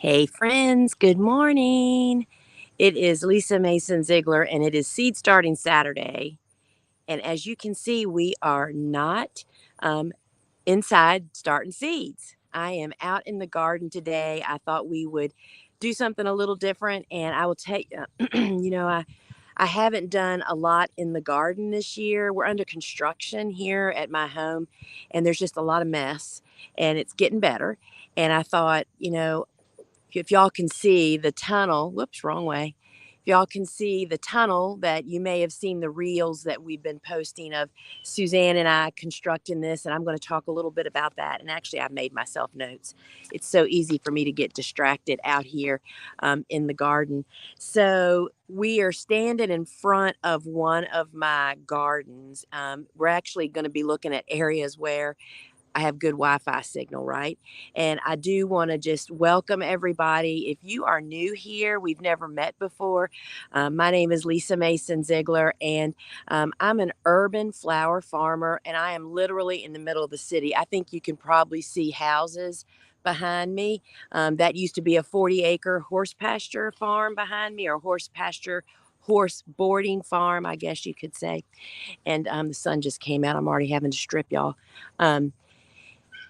Hey, friends, good morning. It is Lisa Mason Ziegler, and it is Seed Starting Saturday. And as you can see, we are not um, inside starting seeds. I am out in the garden today. I thought we would do something a little different, and I will tell you, I haven't done a lot in the garden this year. We're under construction here at my home, and there's just a lot of mess, and it's getting better. And I thought, if y'all can see the tunnel, whoops, wrong way. If y'all can see the tunnel that you may have seen the reels that we've been posting of Suzanne and I constructing this, and I'm going to talk a little bit about that. And actually, I've made myself notes. It's so easy for me to get distracted out here in the garden. So we are standing in front of one of my gardens. We're actually going to be looking at areas where I have good Wi-Fi signal, right? And I do want to just welcome everybody. If you are new here, we've never met before. My name is Lisa Mason Ziegler, and I'm an urban flower farmer, and I am literally in the middle of the city. I think you can probably see houses behind me. That used to be a 40-acre horse pasture farm behind me, or horse boarding farm, I guess you could say. And the sun just came out. I'm already having to strip y'all. Um,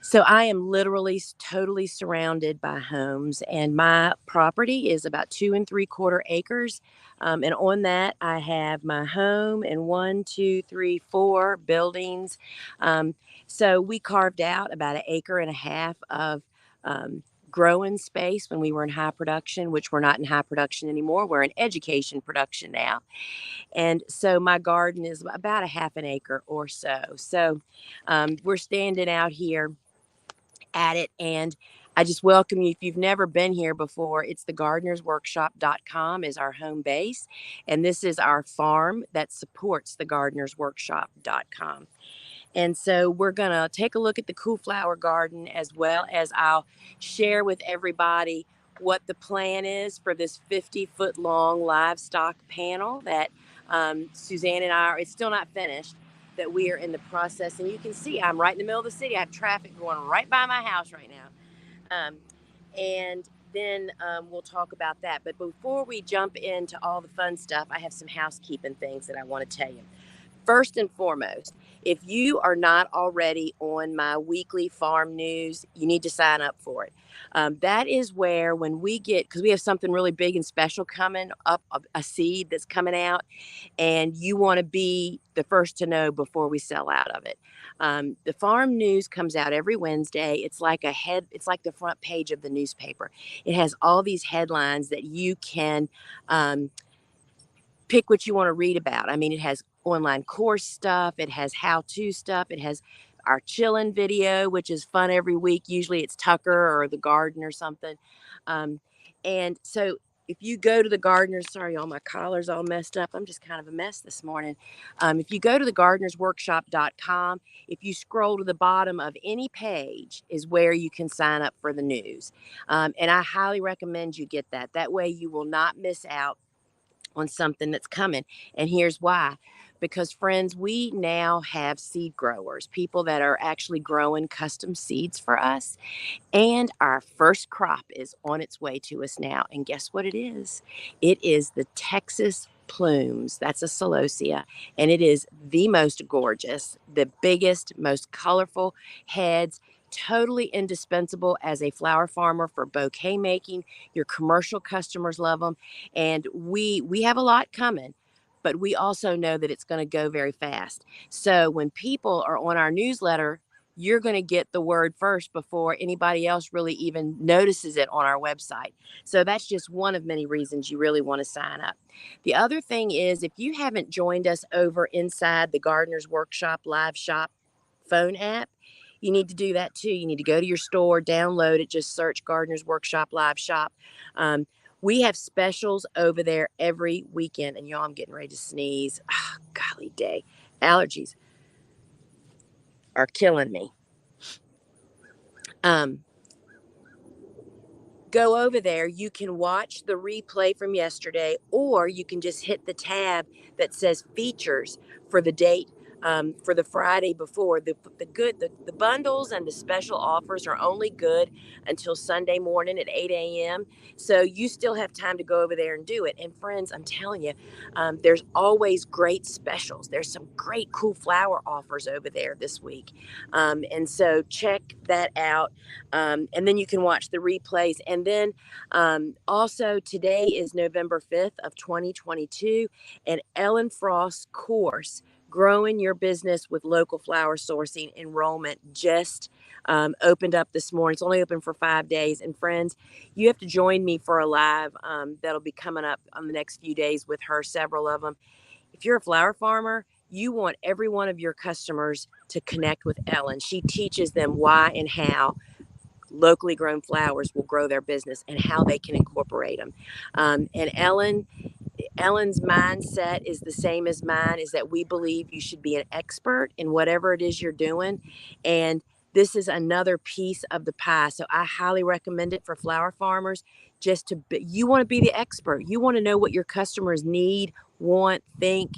so I am literally totally surrounded by homes, and my property is about 2 3/4 acres. And on that, I have my home and 1 2 3 4 buildings. Um, so we carved out about an acre and a half of um, growing space when we were in high production, which we're not in high production anymore. We're in education production now. And so my garden is about a half an acre or so. So we're standing out here at it. And I just welcome you. If you've never been here before, it's thegardenersworkshop.com is our home base. And this is our farm that supports thegardenersworkshop.com. And so we're going to take a look at the cool flower garden, as well as I'll share with everybody what the plan is for this 50-foot long livestock panel that Suzanne and I it's still not finished, that we are in the process. And you can see I'm right in the middle of the city. I have traffic going right by my house right now. And then we'll talk about that. But before we jump into all the fun stuff, I have some housekeeping things that I want to tell you. First and foremost, if you are not already on my weekly farm news, you need to sign up for it. That is where, when we get, because we have something really big and special coming up, a seed that's coming out, and you want to be the first to know before we sell out of it. The farm news comes out every Wednesday. It's like the front page of the newspaper. It has all these headlines that you can pick what you want to read about. I mean, it has online course stuff, it has how-to stuff, it has our chillin' video, which is fun every week. Usually it's Tucker or the garden or something. And so if you go to the gardeners, sorry, all my collar's all messed up. I'm just kind of a mess this morning. If you go to thegardenersworkshop.com, if you scroll to the bottom of any page is where you can sign up for the news. And I highly recommend you get that. That way you will not miss out on something that's coming. And here's why. Because, friends, we now have seed growers, people that are actually growing custom seeds for us. And our first crop is on its way to us now. And guess what it is? It is the Texas plumes. That's a celosia. And it is the most gorgeous, the biggest, most colorful heads, totally indispensable as a flower farmer for bouquet making. Your commercial customers love them. And we have a lot coming, but we also know that it's going to go very fast. So when people are on our newsletter, you're going to get the word first before anybody else really even notices it on our website. So that's just one of many reasons you really want to sign up. The other thing is, if you haven't joined us over inside the Gardener's Workshop Live Shop phone app, you need to do that too. You need to go to your store, download it, just search Gardener's Workshop Live Shop. We have specials over there every weekend. And y'all, I'm getting ready to sneeze. Oh, golly day. Allergies are killing me. Go over there. You can watch the replay from yesterday, or you can just hit the tab that says features for the date for the Friday before. The bundles and the special offers are only good until Sunday morning at 8 a.m. So you still have time to go over there and do it. And friends, I'm telling you, there's always great specials. There's some great cool flower offers over there this week. And so check that out. And then you can watch the replays. And then also today is November 5th of 2022, and Ellen Frost's course, Growing Your Business with Local Flower Sourcing, enrollment just opened up this morning. It's only open for 5 days. And friends, you have to join me for a live that'll be coming up on the next few days with her, several of them. If you're a flower farmer, you want every one of your customers to connect with Ellen. She teaches them why and how locally grown flowers will grow their business and how they can incorporate them. And Ellen's mindset is the same as mine, is that we believe you should be an expert in whatever it is you're doing. And this is another piece of the pie. So I highly recommend it for flower farmers. You want to be the expert. You want to know what your customers need, want, think,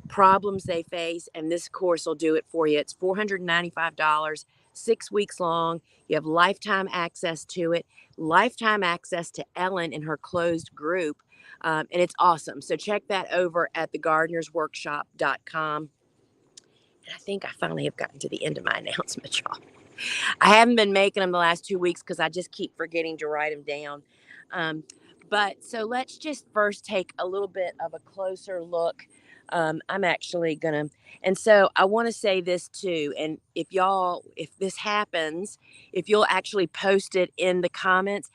problems they face. And this course will do it for you. It's $495, 6 weeks long. You have lifetime access to it, lifetime access to Ellen in her closed group. And it's awesome. So check that over at thegardenersworkshop.com. And I think I finally have gotten to the end of my announcement, y'all. I haven't been making them the last 2 weeks because I just keep forgetting to write them down. But so let's just first take a little bit of a closer look. I'm actually going to, and so I want to say this too. And if this happens, if you'll actually post it in the comments,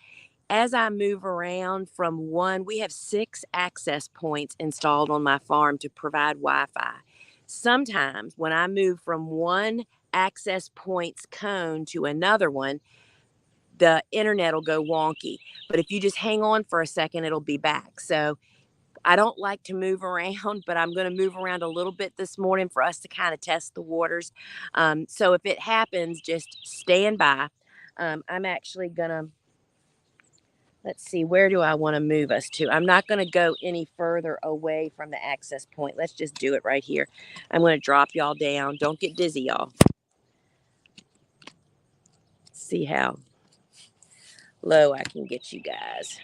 as I move around from one, we have 6 access points installed on my farm to provide Wi-Fi. Sometimes when I move from one access point's cone to another one, the internet will go wonky. But if you just hang on for a second, it'll be back. So I don't like to move around, but I'm going to move around a little bit this morning for us to kind of test the waters. So if it happens, just stand by. I'm actually going to, let's see, where do I want to move us to? I'm not going to go any further away from the access point. Let's just do it right here. I'm going to drop y'all down. Don't get dizzy, y'all. See how low I can get you guys.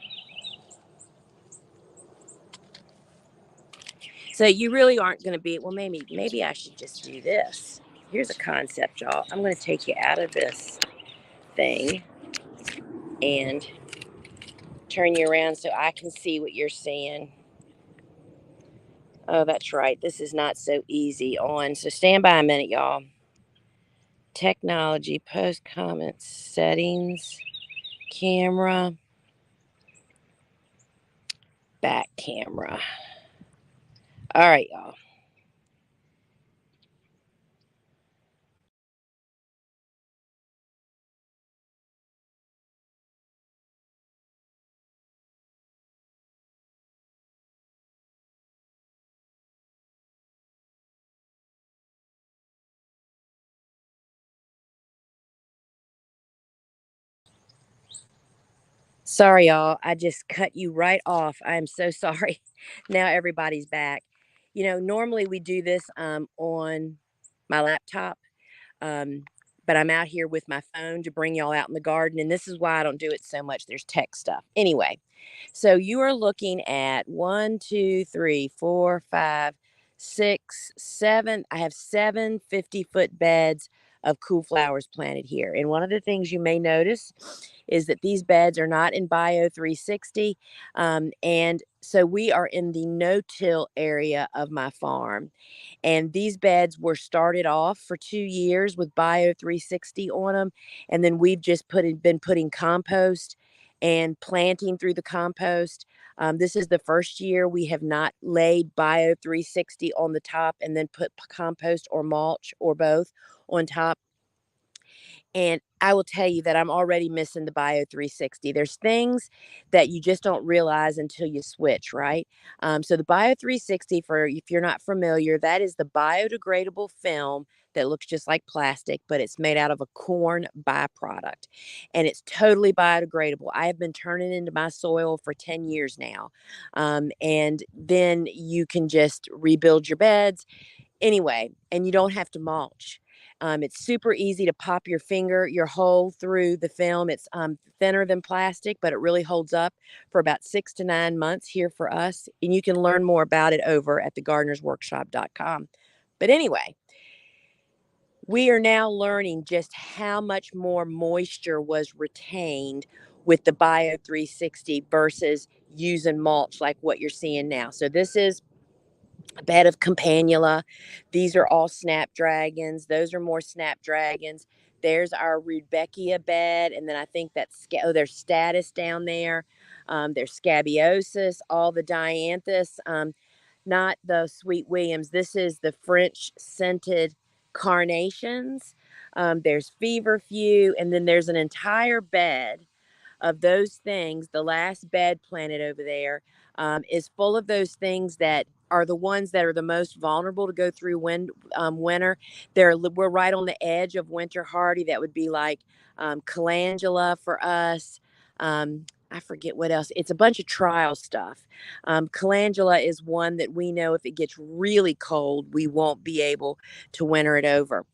So you really aren't going to be, well, maybe I should just do this. Here's a concept, y'all. I'm going to take you out of this thing and turn you around so I can see what you're seeing. Oh, that's right. This is not so easy on. So stand by a minute, y'all. Technology, post comments, settings, camera, back camera. All right, y'all. Sorry, y'all. I just cut you right off. I am so sorry. Now everybody's back. Normally we do this on my laptop, um, but I'm out here with my phone to bring y'all out in the garden, and this is why I don't do it so much. There's tech stuff. Anyway, so you are looking at 1, 2, 3, 4, 5, 6, 7. I have 7 50-foot beds of cool flowers planted here. And one of the things you may notice is that these beds are not in Bio 360. And so we are in the no-till area of my farm. And these beds were started off for 2 years with Bio 360 on them. And then we've just been putting compost and planting through the compost. This is the first year we have not laid Bio 360 on the top and then put compost or mulch or both on top. And I will tell you that I'm already missing the Bio 360. There's things that you just don't realize until you switch, right? So the Bio 360, for if you're not familiar, that is the biodegradable film that looks just like plastic, but it's made out of a corn byproduct. And it's totally biodegradable. I have been turning into my soil for 10 years now. And then you can just rebuild your beds. Anyway, and you don't have to mulch. It's super easy to pop your hole through the film. It's thinner than plastic, but it really holds up for about 6 to 9 months here for us. And you can learn more about it over at thegardenersworkshop.com. But anyway, we are now learning just how much more moisture was retained with the Bio 360 versus using mulch like what you're seeing now. So this is a bed of campanula. These are all snapdragons. Those are more snapdragons. There's our rudbeckia bed, and then I think that's there's status down there. There's scabiosus, all the dianthus, not the sweet Williams. This is the French scented carnations. There's feverfew, and then there's an entire bed of those things. The last bed planted over there is full of those things that are the ones that are the most vulnerable to go through winter. We're right on the edge of winter hardy. That would be like calendula for us. I forget what else. It's a bunch of trial stuff. Calendula is one that we know if it gets really cold, we won't be able to winter it over.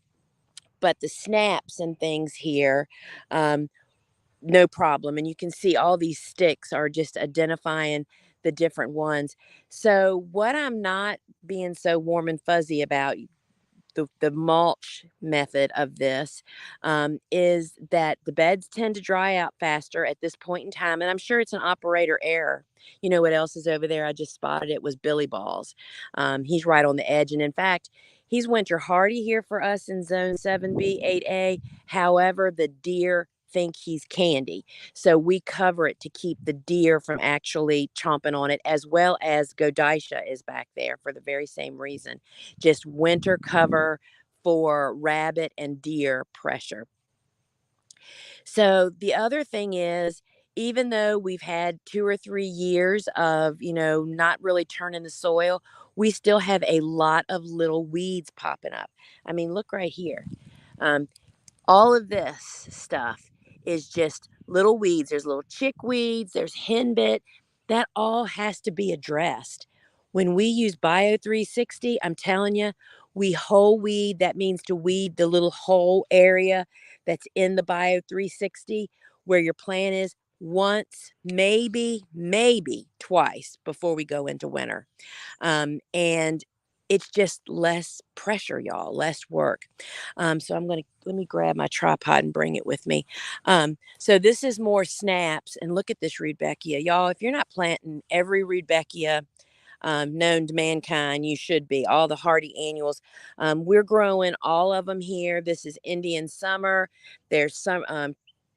But the snaps and things here, no problem. And you can see all these sticks are just identifying the different ones. So, what I'm not being so warm and fuzzy about, the mulch method of this, is that the beds tend to dry out faster at this point in time. And I'm sure it's an operator error. You know what else is over there? I just spotted it was Billy Balls. He's right on the edge. And in fact, he's winter hardy here for us in zone 7B, 8A. However, the deer think he's candy. So we cover it to keep the deer from actually chomping on it, as well as Godicia is back there for the very same reason. Just winter cover for rabbit and deer pressure. So the other thing is, even though we've had 2 or 3 years of, not really turning the soil, we still have a lot of little weeds popping up. I mean, look right here. Um, all of this stuff is just little weeds. There's little chickweeds, there's henbit. That all has to be addressed. When we use Bio 360, I'm telling you, we whole weed. That means to weed the little whole area that's in the Bio 360 where your plant is once, maybe twice before we go into winter. And it's just less pressure, y'all, less work. So let me grab my tripod and bring it with me. So this is more snaps, and look at this Rudbeckia. Y'all, if you're not planting every Rudbeckia known to mankind, you should be. All the hardy annuals. We're growing all of them here. This is Indian Summer. There's some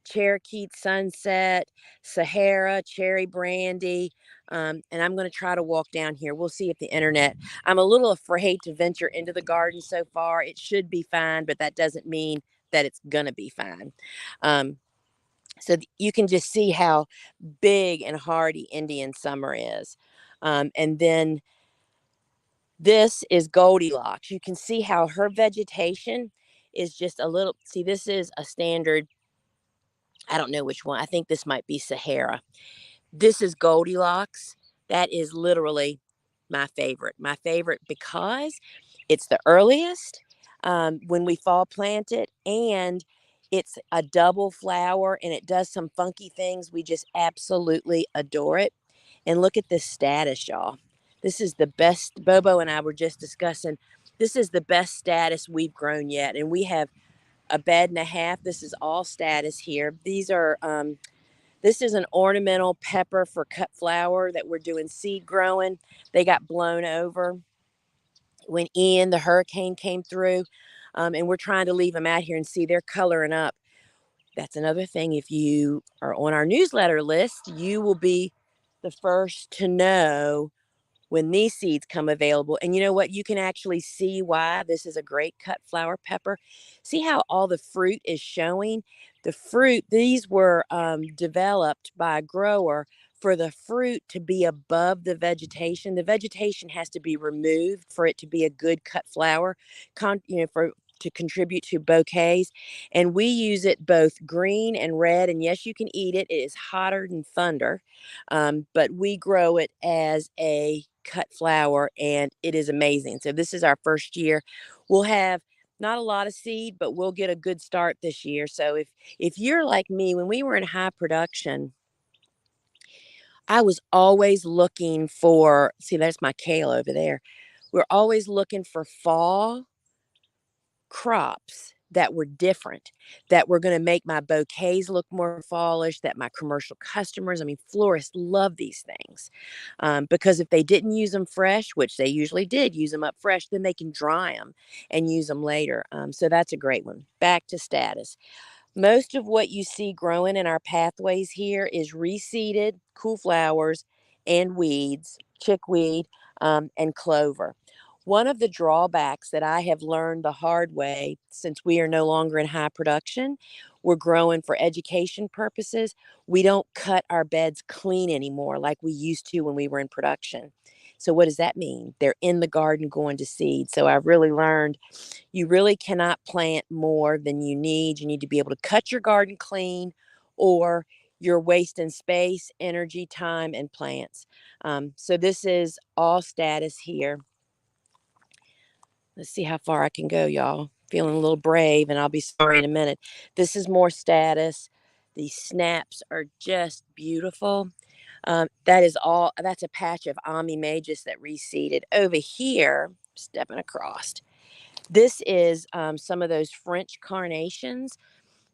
Cherokee Sunset, Sahara, Cherry Brandy. And I'm going to try to walk down here. We'll see if the internet. I'm a little afraid to venture into the garden so far. It should be fine, but that doesn't mean that it's going to be fine. So you can just see how big and hardy Indian Summer is. And then this is Goldilocks. You can see how her vegetation is just a little. See, this is a standard. I don't know which one. I think this might be Sahara. This is Goldilocks. That is literally my favorite. My favorite because it's the earliest when we fall plant it, and it's a double flower, and it does some funky things. We just absolutely adore it. And look at this status, y'all. This is the best. Bobo and I were just discussing. This is the best status we've grown yet, and we have a bed and a half. This is all status here. These are this is an ornamental pepper for cut flower that we're doing seed growing. They got blown over when Ian, the hurricane, came through. And we're trying to leave them out here, and see they're coloring up. That's another thing. If you are on our newsletter list, you will be the first to know when these seeds come available. And you know what? You can actually see why this is a great cut flower pepper. See how all the fruit is showing? The fruit, these were developed by a grower for the fruit to be above the vegetation. The vegetation has to be removed for it to be a good cut flower, to contribute to bouquets, and we use it both green and red. And yes, you can eat it. It is hotter than thunder, but we grow it as a cut flower, and it is amazing. So this is our first year. We'll have not a lot of seed, but we'll get a good start this year. So if you're like me, when we were in high production, I was always looking for, see, there's my kale over there. We're always looking for fall crops that were different, that were going to make my bouquets look more fallish, that my commercial customers, I mean, florists love these things, because if they didn't use them fresh, which they usually did use them up fresh, then they can dry them and use them later. So that's a great one. Back to status. Most of what you see growing in our pathways here is reseeded cool flowers and weeds, chickweed, and clover. One of the drawbacks that I have learned the hard way, since we are no longer in high production, we're growing for education purposes. We don't cut our beds clean anymore like we used to when we were in production. So what does that mean? They're in the garden going to seed. So I've really learned you really cannot plant more than you need. You need to be able to cut your garden clean, or you're wasting space, energy, time, and plants. So this is all status here. Let's see how far I can go, y'all. Feeling a little brave, and I'll be sorry in a minute. This is more status. These snaps are just beautiful. That is all. That's a patch of Ami Magus that reseeded. Over here, stepping across, this is some of those French carnations.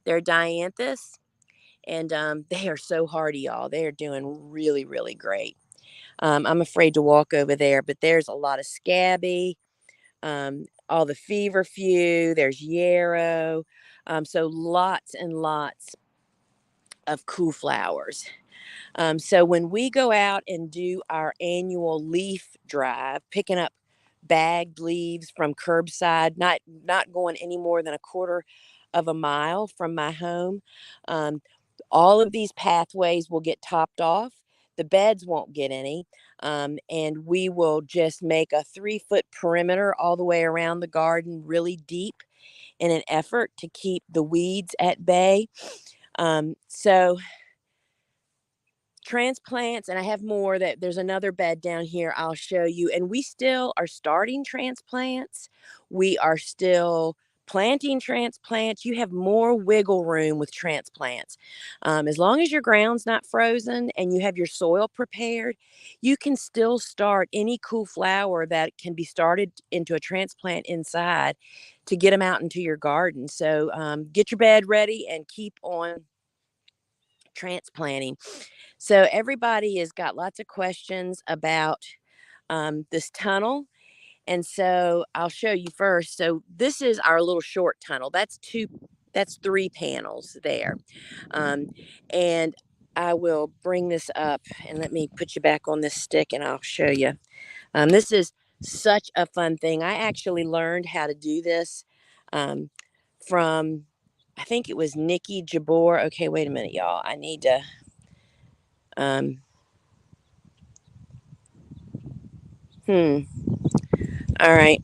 They're dianthus, and they are so hardy, y'all. They are doing really, really great. I'm afraid to walk over there, but there's a lot of scabby, all the feverfew. There's yarrow. So lots and lots of cool flowers. So when we go out and do our annual leaf drive, picking up bagged leaves from curbside, not going any more than a quarter of a mile from my home, um, all of these pathways will get topped off. The beds won't get any, and we will just make a 3-foot perimeter all the way around the garden, really deep, in an effort to keep the weeds at bay. So transplants, and I have more. That there's another bed down here I'll show you, and we still are starting transplants. We are still planting transplants. You have more wiggle room with transplants, as long as your ground's not frozen and you have your soil prepared. You can still start any cool flower that can be started into a transplant inside to get them out into your garden. So get your bed ready and keep on transplanting. So everybody has got lots of questions about this tunnel. And so I'll show you first. So this is our little short tunnel. That's 3 panels there. Um, and I will bring this up, and let me put you back on this stick and I'll show you. This is such a fun thing. I actually learned how to do this um, from, I think it was Nikki Jabor. Okay, wait a minute, y'all. I need to, um, all right.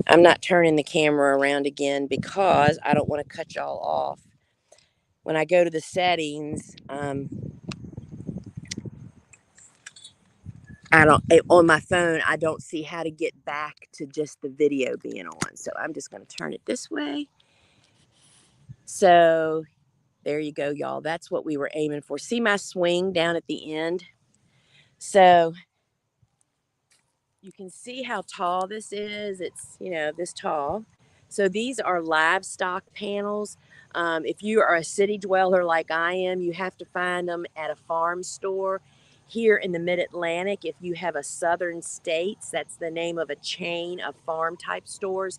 I'm not turning the camera around again because I don't want to cut y'all off. When I go to the settings, on my phone, I don't see how to get back to just the video being on. So I'm just going to turn it this way. So there you go, y'all. That's what we were aiming for. See my swing down at the end? So you can see how tall this is. It's, this tall. So these are livestock panels. If you are a city dweller like I am, you have to find them at a farm store. Here in the Mid-Atlantic, if you have a Southern States, that's the name of a chain of farm type stores.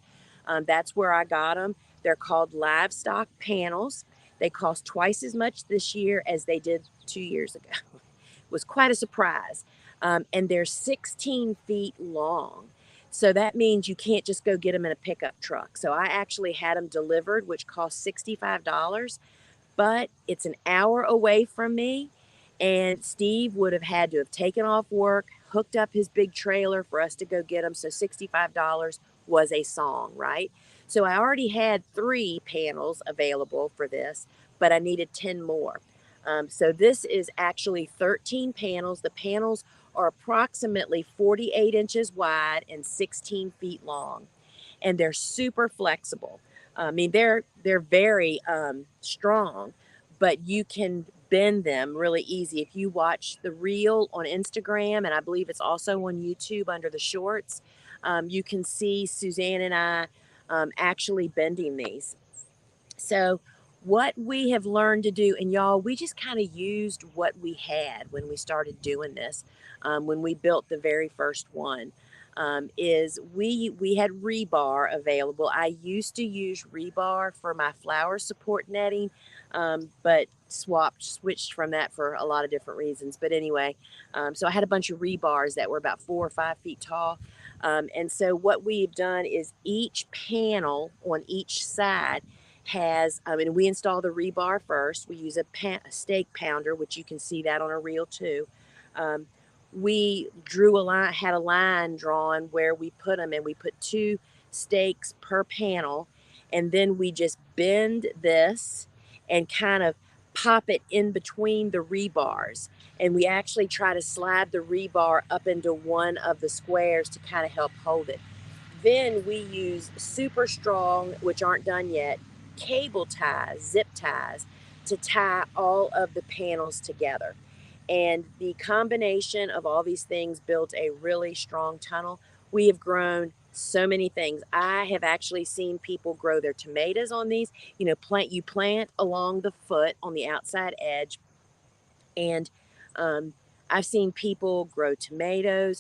That's where I got them. They're called livestock panels. They cost twice as much this year as they did 2 years ago. It was quite a surprise. And they're 16 feet long. So that means you can't just go get them in a pickup truck. So I actually had them delivered, which cost $65, but it's an hour away from me. And Steve would have had to have taken off work, hooked up his big trailer for us to go get them. So $65 was a song, right? So I already had 3 panels available for this, but I needed 10 more. So this is actually 13 panels. The panels are approximately 48 inches wide and 16 feet long, and they're super flexible. I mean, they're very strong, but you can bend them really easy. If you watch the reel on Instagram, and I believe it's also on YouTube under the shorts, you can see Suzanne and I actually bending these. So, what we have learned to do, and y'all, we just kind of used what we had when we started doing this, when we built the very first one. Is we had rebar available. I used to use rebar for my flower support netting, but switched from that for a lot of different reasons. But anyway, so I had a bunch of rebars that were about 4 or 5 feet tall. And so what we've done is each panel on each side has, and we install the rebar first. We use a stake pounder, which you can see that on a reel too. We drew a line, had a line drawn where we put them, and we put 2 stakes per panel, and then we just bend this and kind of pop it in between the rebars. And we actually try to slide the rebar up into one of the squares to kind of help hold it. Then we use super strong, which aren't done yet, cable ties, zip ties, to tie all of the panels together. And the combination of all these things built a really strong tunnel. We have grown so many things. I have actually seen people grow their tomatoes on these. You plant along the foot on the outside edge, and um, I've seen people grow tomatoes.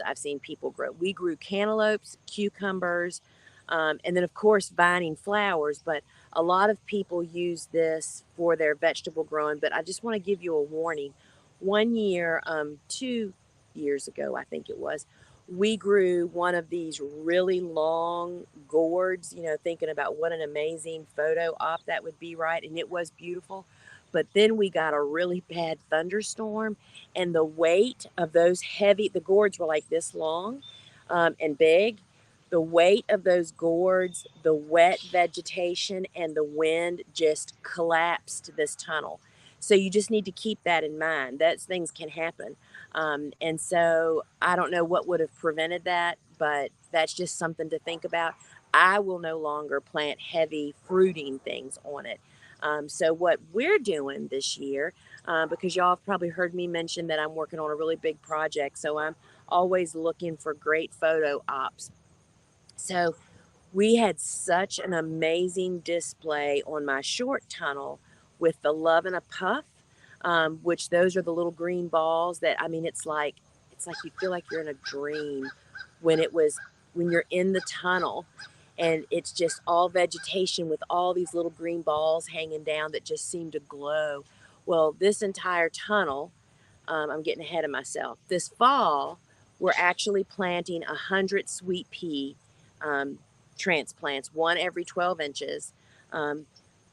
We grew cantaloupes, cucumbers, and then, of course, vining flowers. But a lot of people use this for their vegetable growing. But I just want to give you a warning. One year, 2 years ago, I think it was, we grew one of these really long gourds, thinking about what an amazing photo op that would be, right? And it was beautiful. But then we got a really bad thunderstorm, and the weight of the gourds were like this long and big. The weight of those gourds, the wet vegetation, and the wind just collapsed this tunnel. So you just need to keep that in mind. Those things can happen. And so I don't know what would have prevented that, but that's just something to think about. I will no longer plant heavy fruiting things on it. So what we're doing this year, because y'all have probably heard me mention that I'm working on a really big project, so I'm always looking for great photo ops. So we had such an amazing display on my short tunnel with the Love and a Puff, which those are the little green balls that, I mean, it's like you feel like you're in a dream when you're in the tunnel, and it's just all vegetation with all these little green balls hanging down that just seem to glow. Well, this entire tunnel, I'm getting ahead of myself. This fall, we're actually planting 100 sweet pea um, transplants, one every 12 inches, um,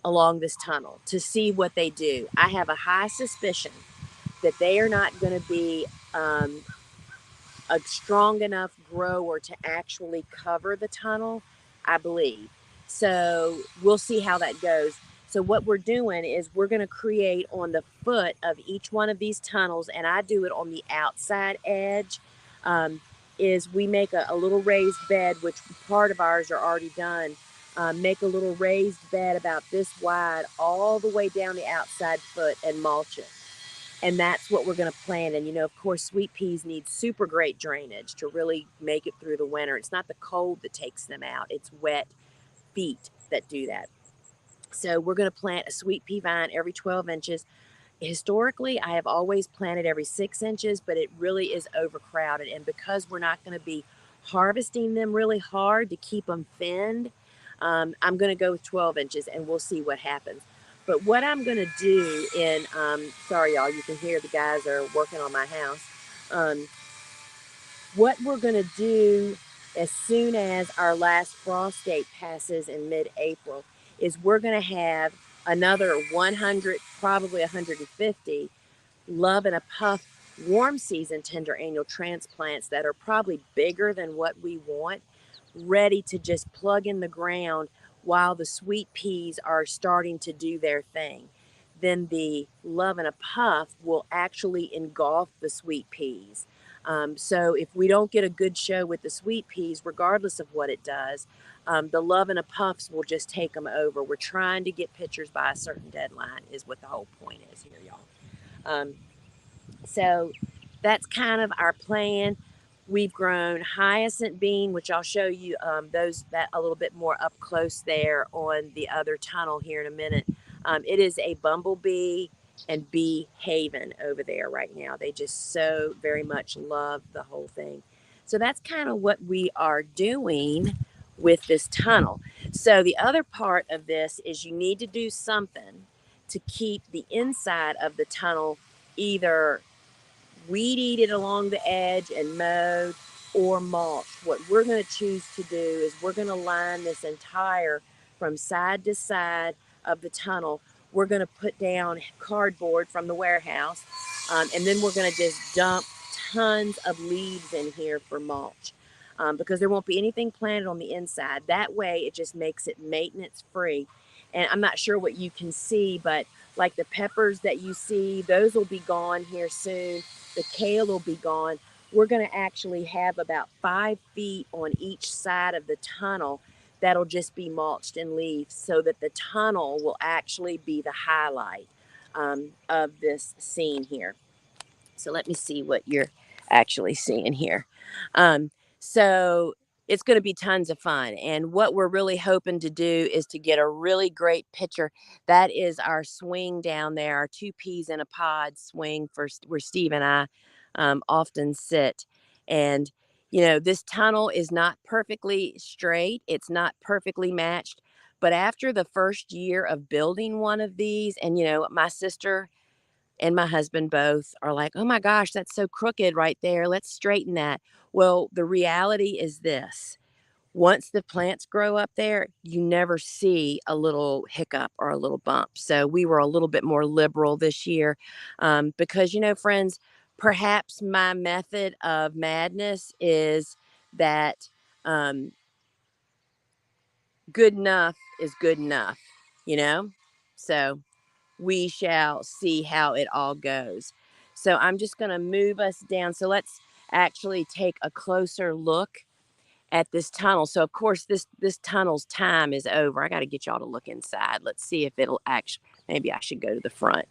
along this tunnel to see what they do. I have a high suspicion that they are not going to be a strong enough grower to actually cover the tunnel, I believe. So we'll see how that goes. So what we're doing is we're going to create on the foot of each one of these tunnels, and I do it on the outside edge. Is we make a little raised bed, which part of ours are already done. Make a little raised bed about this wide all the way down the outside foot and mulch it. And that's what we're going to plant. And, of course, sweet peas need super great drainage to really make it through the winter. It's not the cold that takes them out, it's wet feet that do that. So we're going to plant a sweet pea vine every 12 inches. Historically, I have always planted every 6 inches, but it really is overcrowded. And because we're not going to be harvesting them really hard to keep them thinned, I'm going to go with 12 inches, and we'll see what happens. But what I'm going to do sorry, y'all, you can hear the guys are working on my house. What we're going to do as soon as our last frost date passes in mid-April is we're going to have another 100, probably 150 Love and a Puff warm season tender annual transplants that are probably bigger than what we want, ready to just plug in the ground while the sweet peas are starting to do their thing. Then the Love and a Puff will actually engulf the sweet peas. So if we don't get a good show with the sweet peas, regardless of what it does, the Love and a Puffs will just take them over. We're trying to get pictures by a certain deadline, is what the whole point is here, y'all. Um, so that's kind of our plan. We've grown hyacinth bean, which I'll show you those that a little bit more up close there on the other tunnel here in a minute. It is a bumblebee and bee haven over there right now. They just so very much love the whole thing. So that's kind of what we are doing with this tunnel. So the other part of this is you need to do something to keep the inside of the tunnel either weed eated along the edge and mowed or mulched. What we're going to choose to do is we're going to line this entire from side to side of the tunnel. We're going to put down cardboard from the warehouse, and then we're going to just dump tons of leaves in here for mulch. Because there won't be anything planted on the inside. That way, it just makes it maintenance free. And I'm not sure what you can see, but like the peppers that you see, those will be gone here soon. The kale will be gone. We're going to actually have about 5 feet on each side of the tunnel that'll just be mulched and leaves, so that the tunnel will actually be the highlight of this scene here. So let me see what you're actually seeing here. So it's going to be tons of fun. And what we're really hoping to do is to get a really great picture. That is our swing down there, our 2 peas in a pod swing for where Steve and I often sit. And, this tunnel is not perfectly straight. It's not perfectly matched. But after the first year of building one of these, and, my sister and my husband both are like, "Oh my gosh, that's so crooked right there. Let's straighten that." Well, the reality is this: once the plants grow up there, you never see a little hiccup or a little bump. So we were a little bit more liberal this year because, friends, perhaps my method of madness is that um, good enough is good enough, you know? So we shall see how it all goes. So I'm just going to move us down. So let's actually take a closer look at this tunnel. So of course this tunnel's time is over. I got to get y'all to look inside. Let's see if it'll actually, maybe I should go to the front.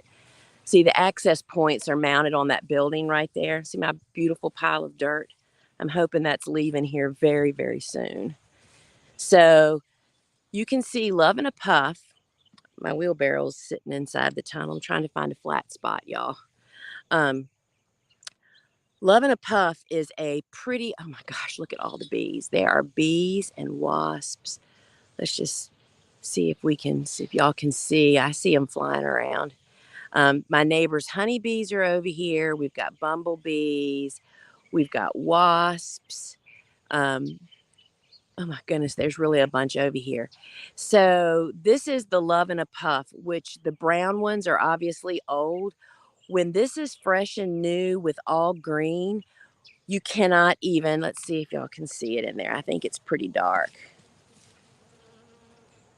See, the access points are mounted on that building right there. See my beautiful pile of dirt? I'm hoping that's leaving here very, very soon. So you can see Love and a Puff. My wheelbarrow's sitting inside the tunnel. I'm trying to find a flat spot, y'all. Um, Love and a Puff is a pretty, oh my gosh, look at all the bees. There are bees and wasps. Let's just see if we can, see if y'all can see. I see them flying around. My neighbor's honeybees are over here. We've got bumblebees. We've got wasps. Um, oh my goodness, there's really a bunch over here. So this is the Love and a Puff, which the brown ones are obviously old. When this is fresh and new with all green, you cannot even, let's see if y'all can see it in there. I think it's pretty dark.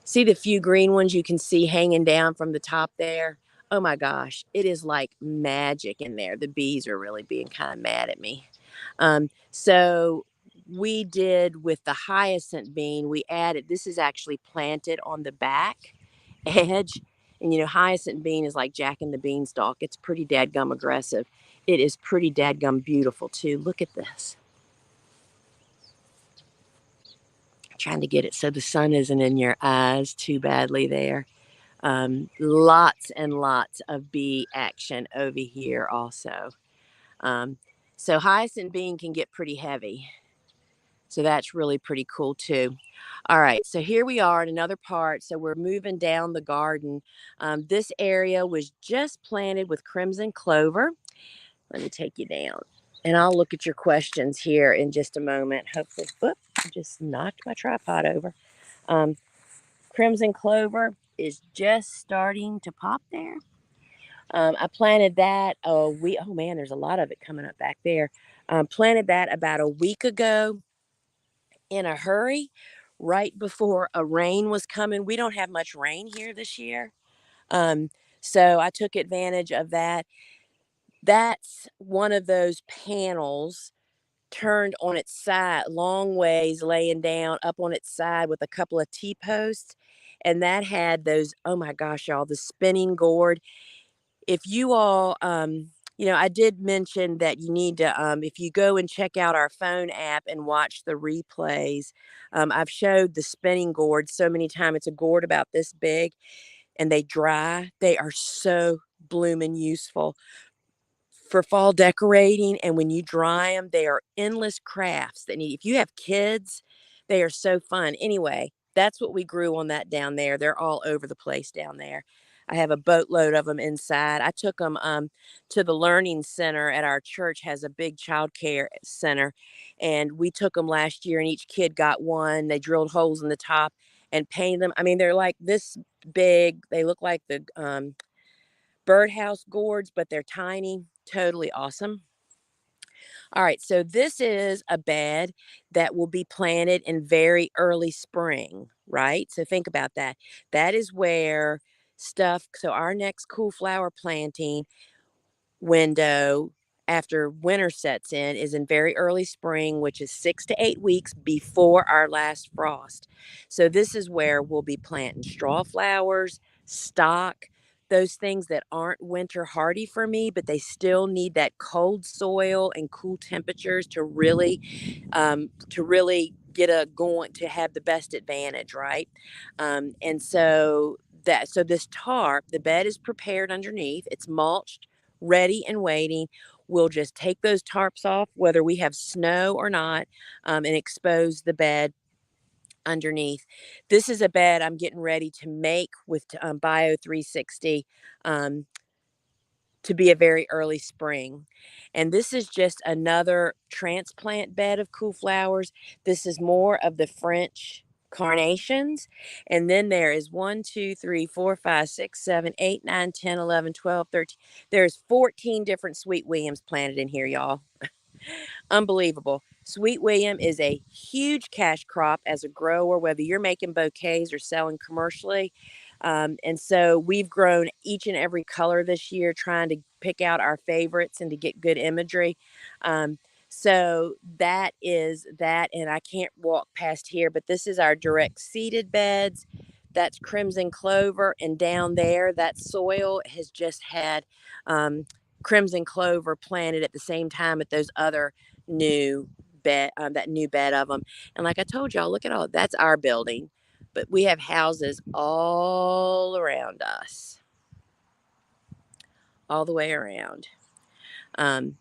See the few green ones you can see hanging down from the top there? Oh my gosh, it is like magic in there. The bees are really being kind of mad at me. So we did with the hyacinth bean, we added, this is actually planted on the back edge. And hyacinth bean is like Jack and the Beanstalk. It's pretty dadgum aggressive. It is pretty dadgum beautiful too. Look at this. Trying to get it so the sun isn't in your eyes too badly there. Lots and lots of bee action over here also. Um, so hyacinth bean can get pretty heavy. So that's really pretty cool too. All right, so here we are in another part. So we're moving down the garden. This area was just planted with crimson clover. Let me take you down. And I'll look at your questions here in just a moment. Hopefully, whoop, I just knocked my tripod over. Um, Crimson clover is just starting to pop there. I planted that oh man, there's a lot of it coming up back there. Planted that about a week ago in a hurry, right before a rain was coming. We don't have much rain here this year. Um, so I took advantage of that. That's one of those panels turned on its side, long ways laying down up on its side with a couple of T-posts. And that had those, oh my gosh, y'all, the spinning gourd. If you all, I did mention that you need to, if you go and check out our phone app and watch the replays, I've showed the spinning gourd so many times. It's a gourd about this big and they dry. They are so blooming useful for fall decorating, and when you dry them, they are endless crafts that need. If you have kids, they are so fun. Anyway, that's what we grew on that down there. They're all over the place down there. I have a boatload of them inside. I took them to the learning center at our church, has a big child care center, and we took them last year, and each kid got one. They drilled holes in the top and painted them. I mean, they're like this big. They look like the birdhouse gourds, but they're tiny. Totally awesome. All right, so this is a bed that will be planted in very early spring, right? So think about that. That is where so our next cool flower planting window after winter sets in is in very early spring, which is 6 to 8 weeks before our last frost. So this is where we'll be planting straw flowers, stock, those things that aren't winter hardy for me, but they still need that cold soil and cool temperatures to really get a going to have the best advantage, right? And so this tarp, the bed is prepared underneath. It's mulched, ready and waiting. We'll just take those tarps off, whether we have snow or not, and expose the bed underneath. This is a bed I'm getting ready to make with Bio 360. To be a very early spring. And this is just another transplant bed of cool flowers. This is more of the French carnations. And then there is 1, 2, 3, 4, 5, 6, 7, 8, 9, 10, 11, 12, 13. There's 14 different Sweet Williams planted in here, y'all. Unbelievable. Sweet William is a huge cash crop as a grower, whether you're making bouquets or selling commercially. And so we've grown each and every color this year, trying to pick out our favorites and to get good imagery. So that is that. And I can't walk past here, but this is our direct seeded beds. That's crimson clover. And down there, that soil has just had crimson clover planted at the same time at those other new bed, that new bed of them. And like I told y'all, look at all that's our building, but we have houses all around us, all the way around. Um,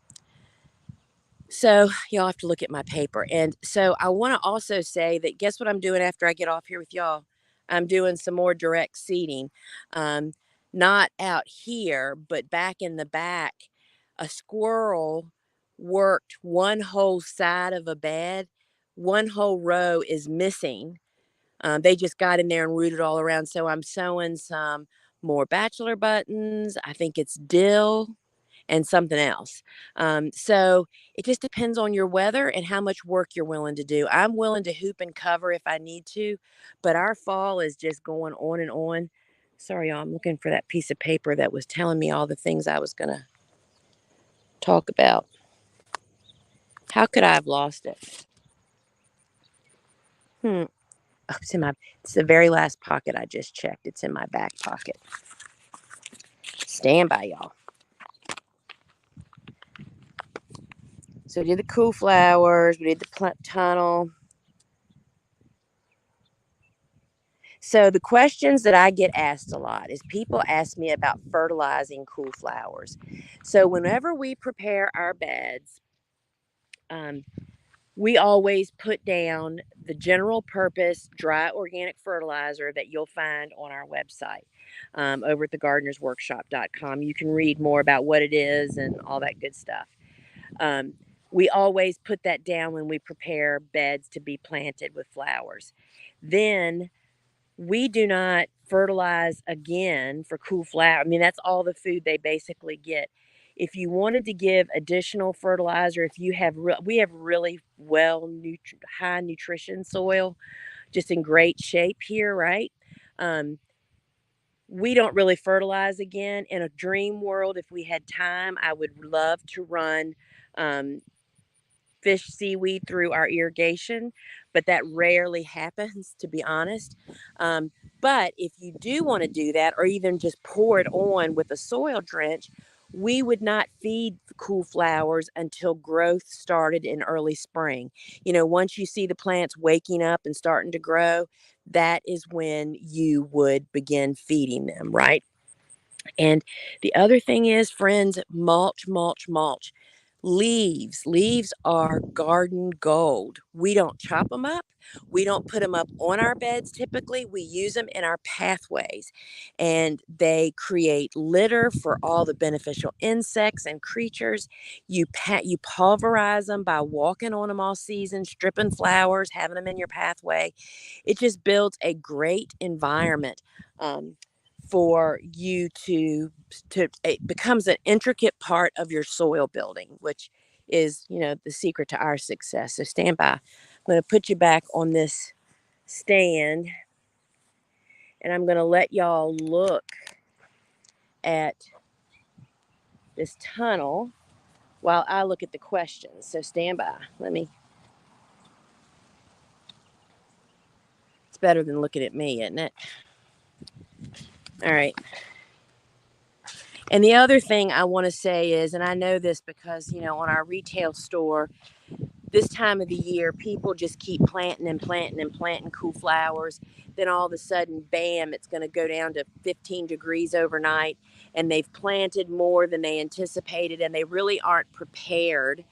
so y'all have to look at my paper. And so I want to also say that guess what I'm doing after I get off here with y'all? I'm doing some more direct seeding. Um, Not out here, but back in the back, a squirrel worked one whole side of a bed. One whole row is missing. They just got in there and rooted all around. So I'm sewing some more bachelor buttons. I think it's dill and something else. So it just depends on your weather and how much work you're willing to do. I'm willing to hoop and cover if I need to, but our fall is just going on and on. Sorry, y'all, I'm looking for that piece of paper that was telling me all the things I was going to talk about. How could I have lost it? Oh, it's the very last pocket I just checked. It's in my back pocket. Stand by, y'all. So we did the cool flowers. We did the tunnel. So the questions that I get asked a lot is people ask me about fertilizing cool flowers. So whenever we prepare our beds, we always put down the general purpose dry organic fertilizer that you'll find on our website over at thegardenersworkshop.com. You can read more about what it is and all that good stuff. We always put that down when we prepare beds to be planted with flowers. Then we do not fertilize again for cool flower. I mean, that's all the food they basically get. If you wanted to give additional fertilizer, if you have we have really high nutrition soil, just in great shape here, right? Um, we don't really fertilize again. In a dream world, if we had time, I would love to run um, fish seaweed through our irrigation, but that rarely happens, to be honest. But if you do want to do that, or even just pour it on with a soil drench, we would not feed the cool flowers until growth started in early spring. Once you see the plants waking up and starting to grow, that is when you would begin feeding them, right? And the other thing is, friends, mulch, mulch, mulch. Leaves are garden gold. We don't chop them up. We don't put them up on our beds typically. We use them in our pathways. And they create litter for all the beneficial insects and creatures. You pulverize them by walking on them all season, stripping flowers, having them in your pathway. It just builds a great environment. For you to it becomes an intricate part of your soil building, which is the secret to our success. So stand by. I'm going to put you back on this stand, and I'm going to let y'all look at this tunnel while I look at the questions. So stand by. It's better than looking at me, isn't it? All right. And the other thing I want to say is, and I know this because on our retail store, this time of the year, people just keep planting and planting and planting cool flowers. Then all of a sudden, bam, it's going to go down to 15 degrees overnight. And they've planted more than they anticipated. And they really aren't prepared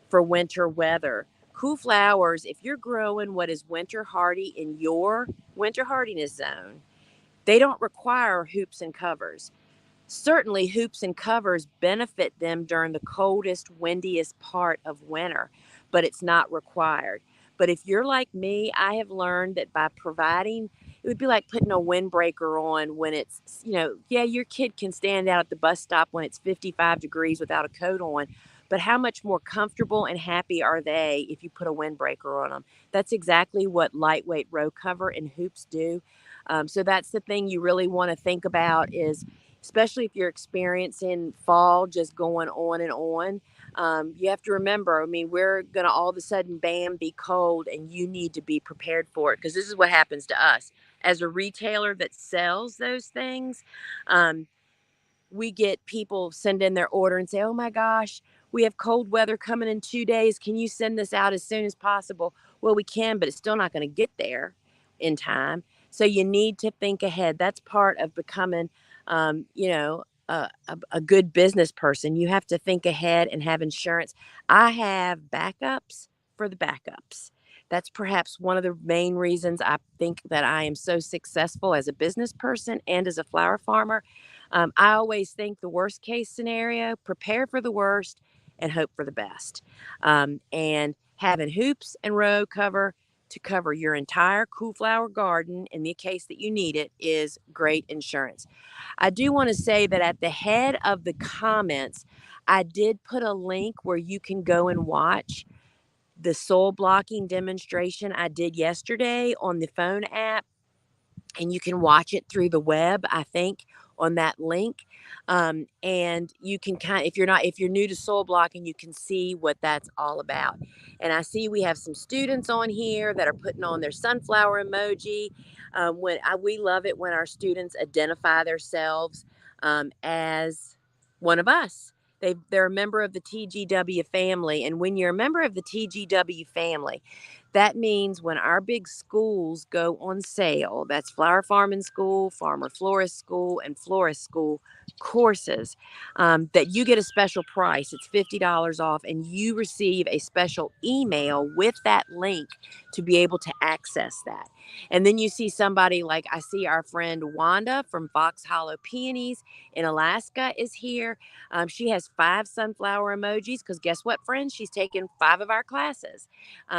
for winter weather. Cool flowers, if you're growing what is winter hardy in your winter hardiness zone, they don't require hoops and covers. Certainly, hoops and covers benefit them during the coldest, windiest part of winter, but it's not required. But if you're like me, I have learned that by providing, it would be like putting a windbreaker on when it's, yeah, your kid can stand out at the bus stop when it's 55 degrees without a coat on. But how much more comfortable and happy are they if you put a windbreaker on them? That's exactly what lightweight row cover and hoops do. So that's the thing you really want to think about is, especially if you're experiencing fall just going on and on. You have to remember, I mean, we're going to all of a sudden, bam, be cold, and you need to be prepared for it because this is what happens to us. As a retailer that sells those things, um, we get people send in their order and say, oh my gosh, we have cold weather coming in 2 days. Can you send this out as soon as possible? Well, we can, but it's still not going to get there in time. So you need to think ahead. That's part of becoming, a good business person. You have to think ahead and have insurance. I have backups for the backups. That's perhaps one of the main reasons I think that I am so successful as a business person and as a flower farmer. I always think the worst case scenario, prepare for the worst and hope for the best. And having hoops and row cover to cover your entire cool flower garden in the case that you need it is great insurance. I do want to say that at the head of the comments, I did put a link where you can go and watch the soil blocking demonstration I did yesterday on the phone app, and you can watch it through the web, I think, on that link. And you can if you're new to soil blocking, you can see what that's all about. And I see we have some students on here that are putting on their sunflower emoji. We love it when our students identify themselves as one of us. They're a member of the TGW family. And when you're a member of the TGW family, that means when our big schools go on sale, that's flower farming school, farmer florist school, and florist school courses, that you get a special price. It's $50 off, and you receive a special email with that link to be able to access that. And then you see somebody like I see our friend Wanda from Fox Hollow Peonies in Alaska is here. She has 5 sunflower emojis because guess what, friends? She's taken 5 of our classes.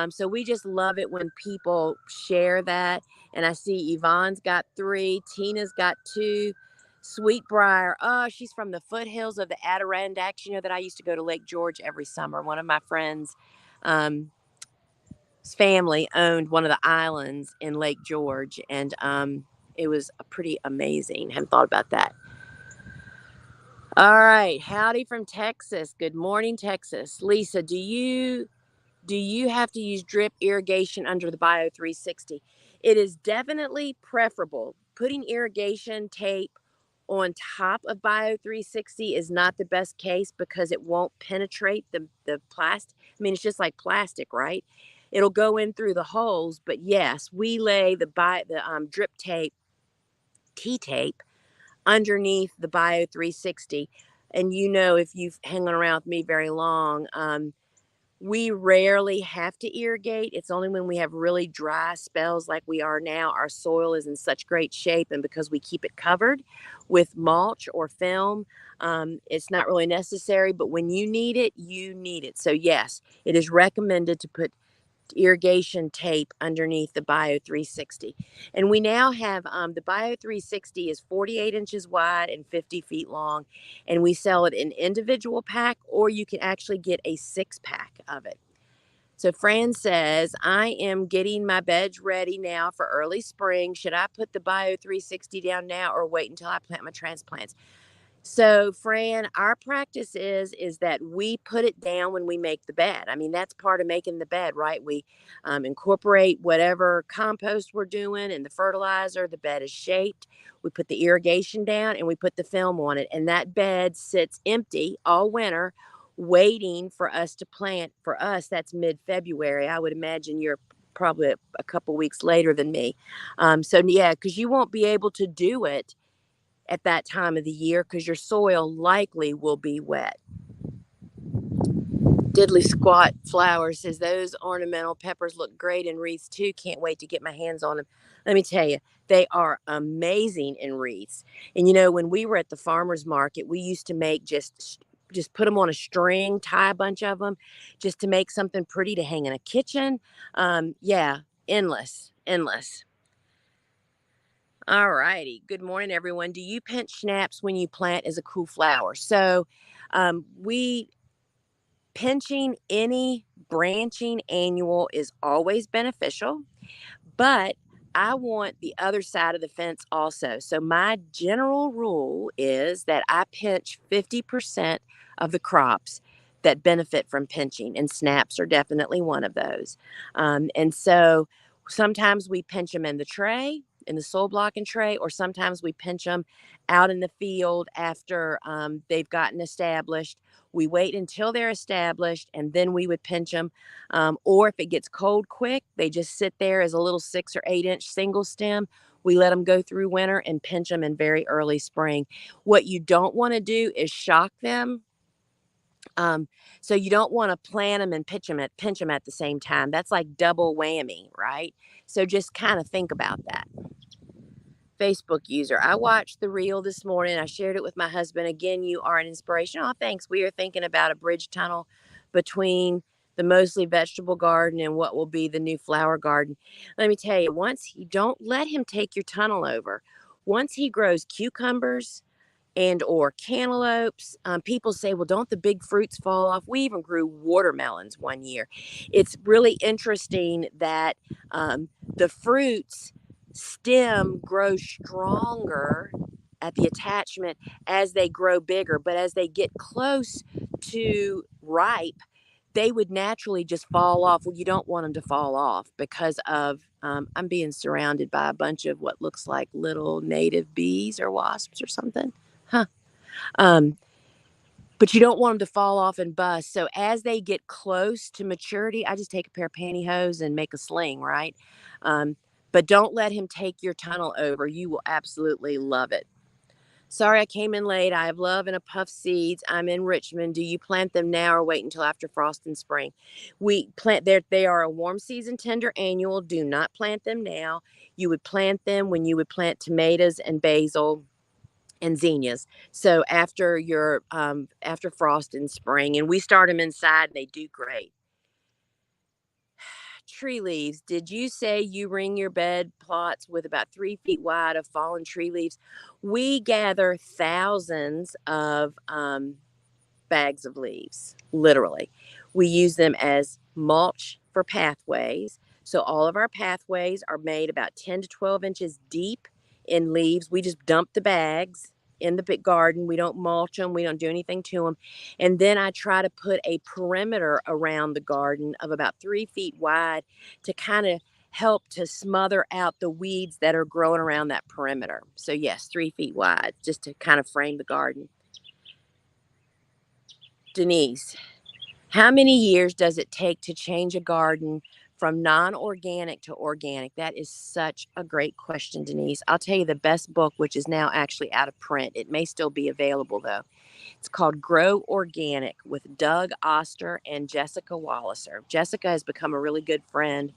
So we just love it when people share that. And I see Yvonne's got 3, Tina's got 2, Sweetbriar. Oh, she's from the foothills of the Adirondacks. You know that I used to go to Lake George every summer. One of my friends, um, family owned one of the islands in Lake George, and it was pretty amazing. Hadn't thought about that. All right, howdy from Texas. Good morning, Texas. Lisa, do you have to use drip irrigation under the Bio 360? It is definitely preferable. Putting irrigation tape on top of Bio 360 is not the best case because it won't penetrate the plastic. I mean, it's just like plastic, right? It'll go in through the holes, but yes, we lay the drip tape, T-tape, underneath the Bio 360. And if you've hung around with me very long, we rarely have to irrigate. It's only when we have really dry spells like we are now. Our soil is in such great shape, and because we keep it covered with mulch or film, it's not really necessary. But when you need it, you need it. So, yes, it is recommended to put irrigation tape underneath the Bio 360. And we now have the Bio 360 is 48 inches wide and 50 feet long. And we sell it in individual pack, or you can actually get a 6-pack of it. So Fran says, I am getting my beds ready now for early spring. Should I put the Bio 360 down now or wait until I plant my transplants? So, Fran, our practice is that we put it down when we make the bed. I mean, that's part of making the bed, right? We incorporate whatever compost we're doing and the fertilizer. The bed is shaped. We put the irrigation down and we put the film on it. And that bed sits empty all winter, waiting for us to plant. For us, that's mid-February. I would imagine you're probably a couple weeks later than me. So, yeah, because you won't be able to do it at that time of the year because your soil likely will be wet. Diddly Squat Flower says those ornamental peppers look great in wreaths too. Can't wait to get my hands on them. Let me tell you, they are amazing in wreaths. And when we were at the farmers market, we used to make just put them on a string, tie a bunch of them, just to make something pretty to hang in a kitchen. Yeah, endless, endless. All righty. Good morning, everyone. Do you pinch snaps when you plant as a cool flower? So, we pinching any branching annual is always beneficial, but I want the other side of the fence also. So my general rule is that I pinch 50% of the crops that benefit from pinching, and snaps are definitely one of those. And so sometimes we pinch them in the tray, in the soil blocking tray, or sometimes we pinch them out in the field after they've gotten established. We wait until they're established and then we would pinch them. Or if it gets cold quick, they just sit there as a little 6 or 8 inch single stem. We let them go through winter and pinch them in very early spring. What you don't want to do is shock them. So you don't want to plant them and pinch them at the same time. That's like double whammy, right? So just kind of think about that. Facebook user. I watched the reel this morning. I shared it with my husband. Again, you are an inspiration. Oh, thanks. We are thinking about a bridge tunnel between the mostly vegetable garden and what will be the new flower garden. Let me tell you, don't let him take your tunnel over. Once he grows cucumbers and or cantaloupes, people say, well, don't the big fruits fall off? We even grew watermelons one year. It's really interesting that the fruits stem grows stronger at the attachment as they grow bigger, but as they get close to ripe, they would naturally just fall off. Well, you don't want them to fall off because of I'm being surrounded by a bunch of what looks like little native bees or wasps or something. Huh. Um, but you don't want them to fall off and bust. So as they get close to maturity, I just take a pair of pantyhose and make a sling, right? Um, but don't let him take your tunnel over. You will absolutely love it. Sorry I came in late. I have love and a puff seeds. I'm in Richmond. Do you plant them now or wait until after frost and spring? We plant there. They are a warm season tender annual. Do not plant them now. You would plant them when you would plant tomatoes and basil and zinnias. So after frost and spring, and we start them inside. They do great. Tree leaves. Did you say you ring your bed plots with about 3 feet wide of fallen tree leaves? We gather thousands of bags of leaves, literally. We use them as mulch for for pathways. So all of our pathways are made about 10 to 12 inches deep in leaves. We just dump the bags in the big garden. We don't mulch them. We don't do anything to them. And then I try to put a perimeter around the garden of about 3 feet wide to kind of help to smother out the weeds that are growing around that perimeter. So yes, 3 feet wide, just to kind of frame the garden. Denise, how many years does it take to change a garden from non-organic to organic? That is such a great question, Denise. I'll tell you the best book, which is now actually out of print. It may still be available though. It's called Grow Organic with Doug Oster and Jessica Walliser. Jessica has become a really good friend.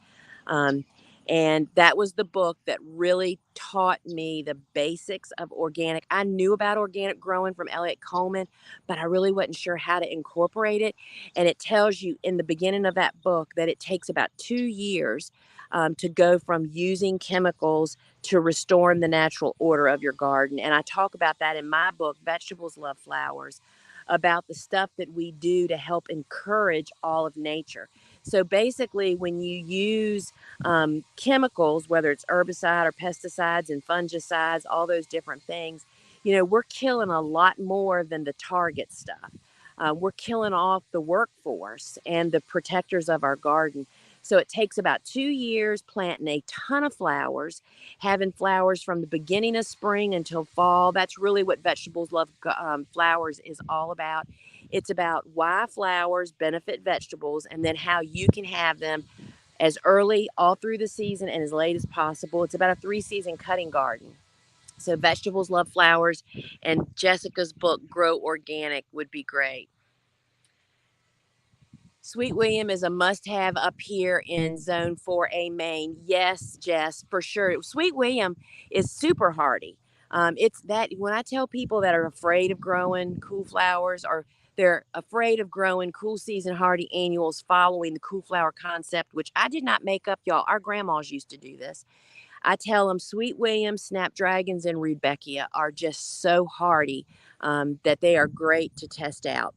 Um, and that was the book that really taught me the basics of organic. I knew about organic growing from Elliott Coleman, but I really wasn't sure how to incorporate it. And it tells you in the beginning of that book that it takes about 2 years to go from using chemicals to restoring the natural order of your garden. And I talk about that in my book, Vegetables Love Flowers, about the stuff that we do to help encourage all of nature. So basically, when you use chemicals, whether it's herbicide or pesticides and fungicides, all those different things, we're killing a lot more than the target stuff. We're killing off the workforce and the protectors of our garden. So it takes about 2 years planting a ton of flowers, having flowers from the beginning of spring until fall. That's really what Vegetables Love Flowers is all about. It's about why flowers benefit vegetables and then how you can have them as early all through the season and as late as possible. It's about a 3-season cutting garden. So Vegetables Love Flowers and Jessica's book, Grow Organic, would be great. Sweet William is a must-have up here in Zone 4A Maine. Yes, Jess, for sure. Sweet William is super hardy. It's that when I tell people that are afraid of growing cool flowers or they're afraid of growing cool season hardy annuals following the cool flower concept, which I did not make up, y'all. Our grandmas used to do this. I tell them Sweet William, Snapdragons, and Rudbeckia are just so hardy that they are great to test out.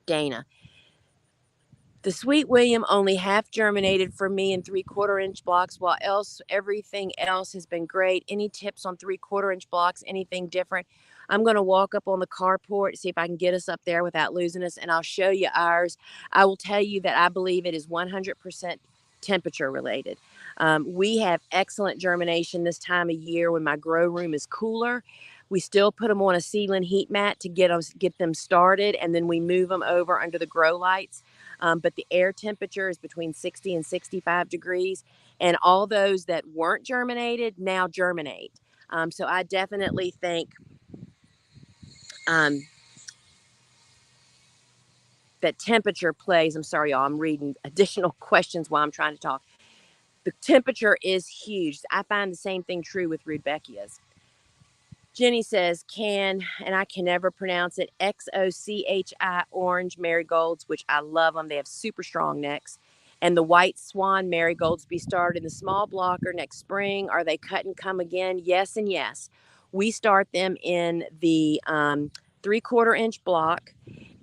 Dana. The Sweet William only half germinated for me in 3/4 inch blocks, while everything else has been great. Any tips on 3/4 inch blocks? Anything different? I'm going to walk up on the carport, see if I can get us up there without losing us, and I'll show you ours. I will tell you that I believe it is 100% temperature related. We have excellent germination this time of year when my grow room is cooler. We still put them on a ceiling heat mat to get them started, and then we move them over under the grow lights. But the air temperature is between 60 and 65 degrees. And all those that weren't germinated now germinate. So I definitely think that temperature plays. I'm sorry, y'all. I'm reading additional questions while I'm trying to talk. The temperature is huge. I find the same thing true with Rudbeckias. Jenny says, and I can never pronounce it, Xochi orange marigolds, which I love them. They have super strong necks. And the white swan marigolds be started in the small blocker next spring. Are they cut and come again? Yes and yes. We start them in the 3/4 inch block.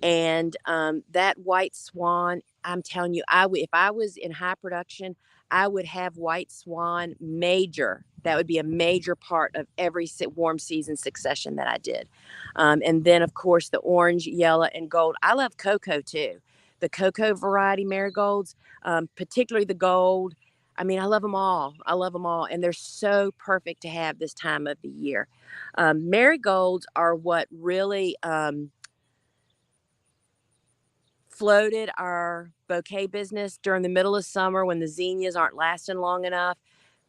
And that white swan, I'm telling you, if I was in high production, I would have white swan major. That would be a major part of every warm season succession that I did. And then, of course, the orange, yellow, and gold. I love cocoa too. The cocoa variety marigolds, particularly the gold. I mean, I love them all. I love them all. And they're so perfect to have this time of the year. Marigolds are what really floated our bouquet business during the middle of summer when the zinnias aren't lasting long enough.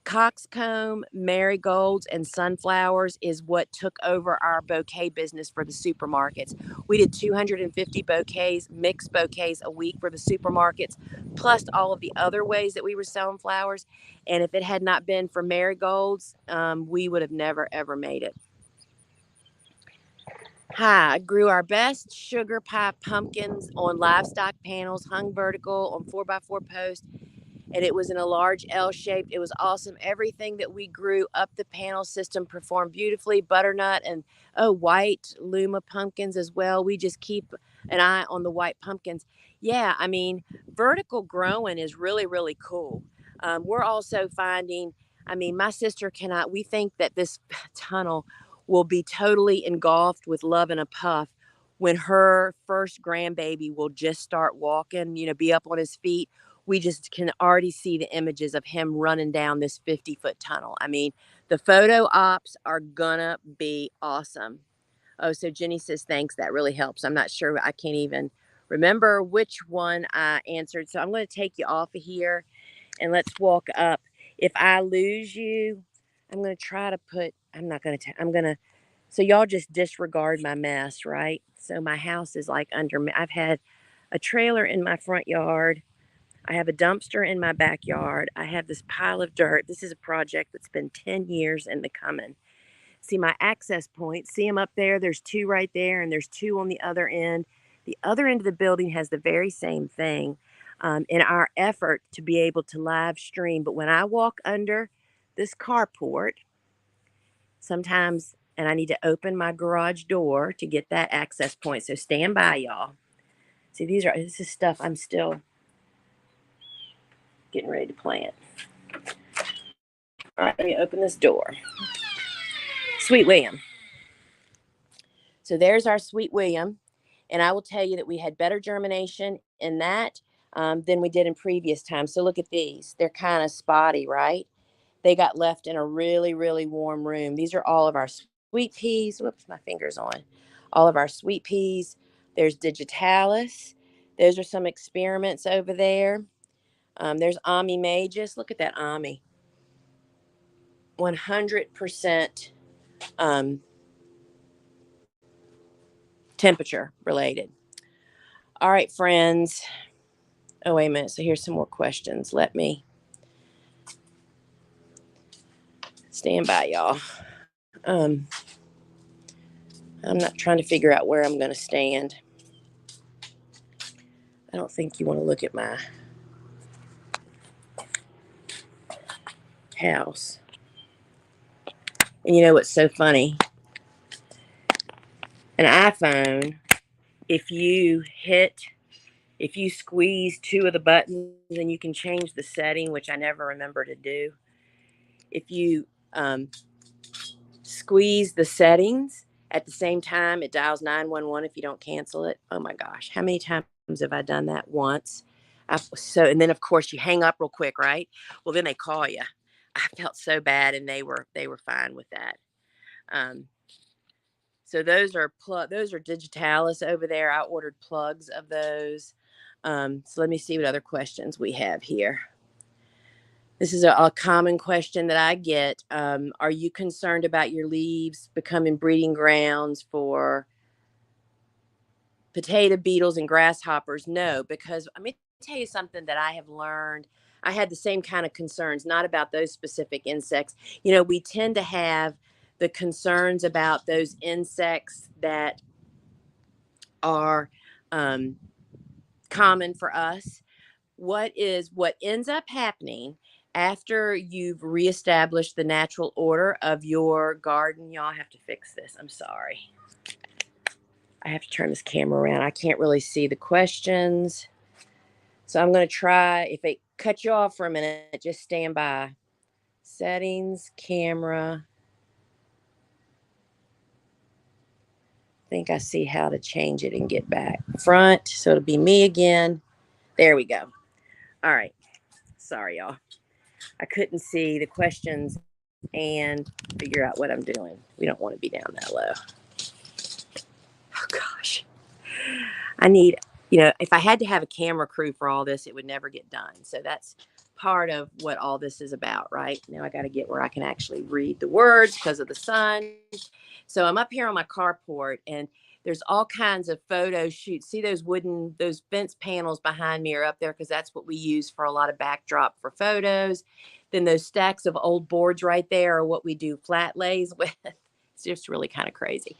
Coxcomb, marigolds, and sunflowers is what took over our bouquet business for the supermarkets. We did 250 bouquets, mixed bouquets a week for the supermarkets, plus all of the other ways that we were selling flowers. And if it had not been for marigolds, we would have never, ever made it. Hi, I grew our best sugar pie pumpkins on livestock panels, hung vertical on 4x4 posts, and it was in a large L shape. It was awesome. Everything that we grew up the panel system performed beautifully. Butternut and white Luma pumpkins as well. We just keep an eye on the white pumpkins. Yeah, I mean, vertical growing is really, really cool. We're also finding, I mean, my sister cannot, we think that this tunnel will be totally engulfed with love and a puff when her first grandbaby will just start walking, be up on his feet. We just can already see the images of him running down this 50-foot tunnel. I mean, the photo ops are gonna be awesome. Oh, so Jenny says, thanks. That really helps. I'm not sure. I can't even remember which one I answered. So I'm going to take you off of here and let's walk up. If I lose you, I'm going to try to put, I'm not going to, I'm going to, so y'all just disregard my mess, right? So my house is like under me. I've had a trailer in my front yard. I have a dumpster in my backyard. I have this pile of dirt. This is a project that's been 10 years in the coming. See my access points. See them up there? There's two right there, and there's two on the other end. The other end of the building has the very same thing in our effort to be able to live stream. But when I walk under this carport, sometimes, and I need to open my garage door to get that access point. So stand by, y'all. See, this is stuff I'm still getting ready to plant. All right, let me open this door. Sweet William. So there's our Sweet William. And I will tell you that we had better germination in that than we did in previous times. So look at these. They're kind of spotty, right? They got left in a really, really warm room. These are all of our sweet peas. Whoops, my finger's on. All of our sweet peas. There's digitalis. Those are some experiments over there. There's Ami Magus. Look at that Ami. 100% temperature related. All right, friends. Oh, wait a minute. So here's some more questions. Let me stand by, y'all. I'm not trying to figure out where I'm going to stand. I don't think you want to look at my house. And you know what's so funny? An iPhone, if you squeeze two of the buttons, and you can change the setting, which I never remember to do. If you squeeze the settings at the same time, it dials 911 if you don't cancel it. Oh my gosh, how many times have I done that? Once. And then of course you hang up real quick, right? Well, then they call you. I felt so bad, and they were fine with that. Um, so those are digitalis over there. I ordered plugs of those. So let me see what other questions we have here. This is a common question that I get. Are you concerned about your leaves becoming breeding grounds for potato beetles and grasshoppers? No, because let me tell you something that I have learned. I had the same kind of concerns, not about those specific insects. We tend to have the concerns about those insects that are common for us. What ends up happening after you've reestablished the natural order of your garden? Y'all have to fix this. I'm sorry. I have to turn this camera around. I can't really see the questions. So I'm going to try. If it cut you off for a minute, just stand by. Settings, camera. I think I see how to change it and get back. Front. So it'll be me again. There we go. All right. Sorry, y'all. I couldn't see the questions and figure out what I'm doing. We don't want to be down that low. Oh, gosh. I need, if I had to have a camera crew for all this, it would never get done. So that's part of what all this is about, right? Now I got to get where I can actually read the words because of the sun. So I'm up here on my carport, and there's all kinds of photo shoots. See those fence panels behind me are up there because that's what we use for a lot of backdrop for photos. Then those stacks of old boards right there are what we do flat lays with. It's just really kind of crazy.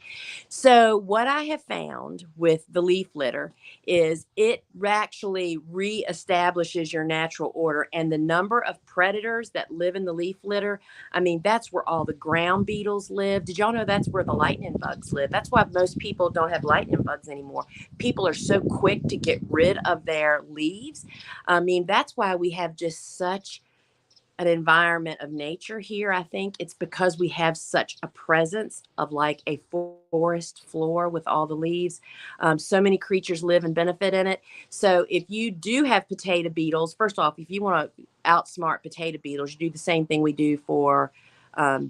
So, what I have found with the leaf litter is it actually reestablishes your natural order, and the number of predators that live in the leaf litter. I mean, that's where all the ground beetles live. Did y'all know that's where the lightning bugs live? That's why most people don't have lightning bugs anymore. People are so quick to get rid of their leaves. I mean, that's why we have just such an environment of nature here. I think it's because we have such a presence of like a forest floor with all the leaves. So many creatures live and benefit in it. So if you do have potato beetles, first off, if you want to outsmart potato beetles, you do the same thing we do for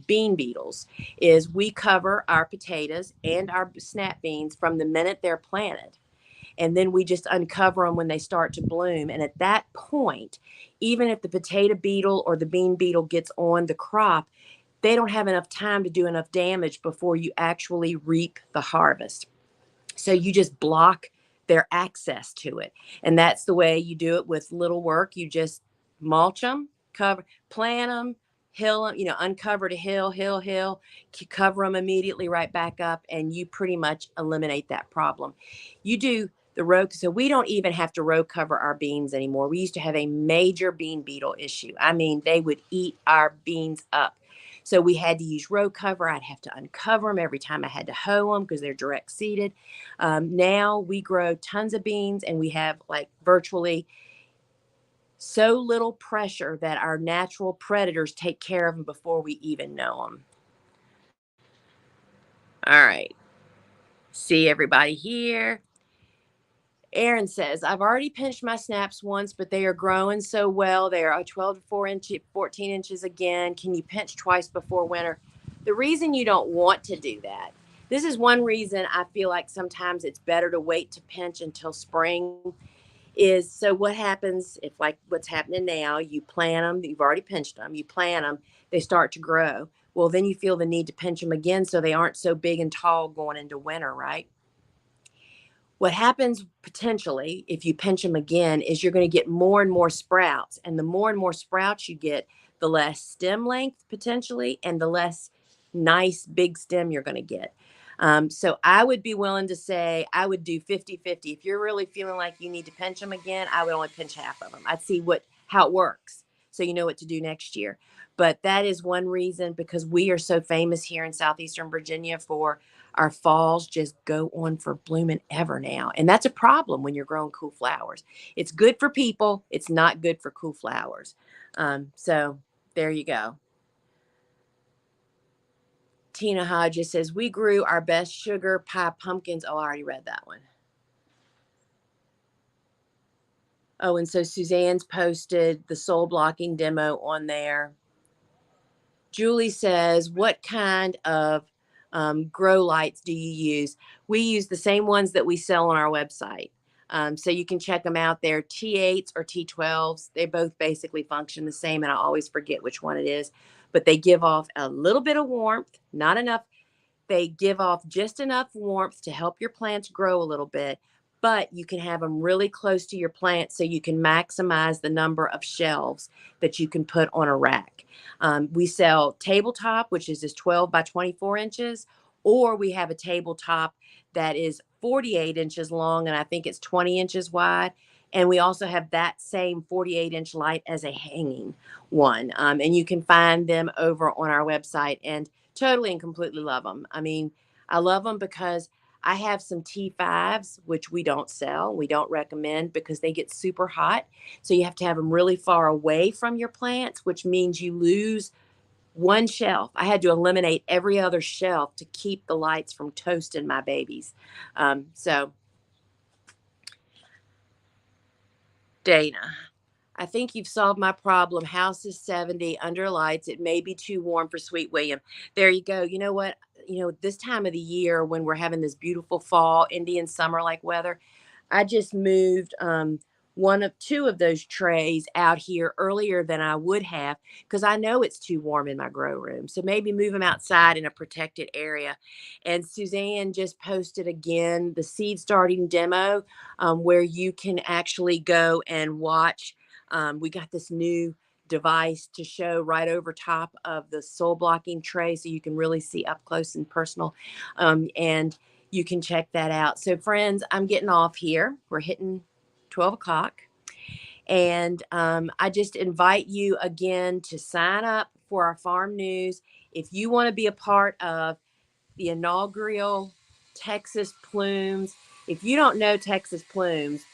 bean beetles. Is we cover our potatoes and our snap beans from the minute they're planted, and then we just uncover them when they start to bloom. And at that point, even if the potato beetle or the bean beetle gets on the crop, they don't have enough time to do enough damage before you actually reap the harvest. So you just block their access to it. And that's the way you do it with little work. You just mulch them, cover, plant them, hill them, uncover to hill, cover them immediately right back up, and you pretty much eliminate that problem. You do the row, so we don't even have to row cover our beans anymore. We used to have a major bean beetle issue. I mean, they would eat our beans up. So we had to use row cover. I'd have to uncover them every time I had to hoe them because they're direct seeded. Now we grow tons of beans, and we have like virtually so little pressure that our natural predators take care of them before we even know them. All right. See everybody here. Aaron says, I've already pinched my snaps once, but they are growing so well. They are 12 to 14 inches again. Can you pinch twice before winter? The reason you don't want to do that, this is one reason I feel like sometimes it's better to wait to pinch until spring, is so what happens if, like what's happening now, you plant them, you've already pinched them, you plant them, they start to grow. Well, then you feel the need to pinch them again so they aren't so big and tall going into winter, right? What happens potentially if you pinch them again is you're going to get more and more sprouts. And the more and more sprouts you get, the less stem length potentially, and the less nice big stem you're going to get. So I would be willing to say I would do 50-50. If you're really feeling like you need to pinch them again, I would only pinch half of them. I'd see how it works, so you know what to do next year. But that is one reason, because we are so famous here in southeastern Virginia for our falls just go on for blooming ever now. And that's a problem when you're growing cool flowers. It's good for people. It's not good for cool flowers. So there you go. Tina Hodges says, we grew our best sugar pie pumpkins. Oh, I already read that one. Oh, and so Suzanne's posted the soul blocking demo on there. Julie says, what kind of grow lights do you use? We use the same ones that we sell on our website. So you can check them out there, T8s or T12s. They both basically function the same, and I always forget which one it is. But they give off a little bit of warmth, not enough. They give off just enough warmth to help your plants grow a little bit, but you can have them really close to your plant so you can maximize the number of shelves that you can put on a rack. We sell tabletop, which is just 12 by 24 inches, or we have a tabletop that is 48 inches long, and I think it's 20 inches wide. And we also have that same 48-inch light as a hanging one. And you can find them over on our website, and totally and completely love them. I mean, I love them because I have some T5s, which we don't sell. We don't recommend because they get super hot. So you have to have them really far away from your plants, which means you lose one shelf. I had to eliminate every other shelf to keep the lights from toasting my babies. So Dana, I think you've solved my problem. House is 70 under lights. It may be too warm for Sweet William. There you go. You know what? This time of the year when we're having this beautiful fall, Indian summer like weather, I just moved two of those trays out here earlier than I would have because I know it's too warm in my grow room. So maybe move them outside in a protected area. And Suzanne just posted again the seed starting demo, where you can actually go and watch. We got this new device to show right over top of the soil blocking tray so you can really see up close and personal. And you can check that out. So, friends, I'm getting off here. We're hitting 12 o'clock. And I just invite you again to sign up for our farm news. If you want to be a part of the inaugural Texas plumes. If you don't know Texas plumes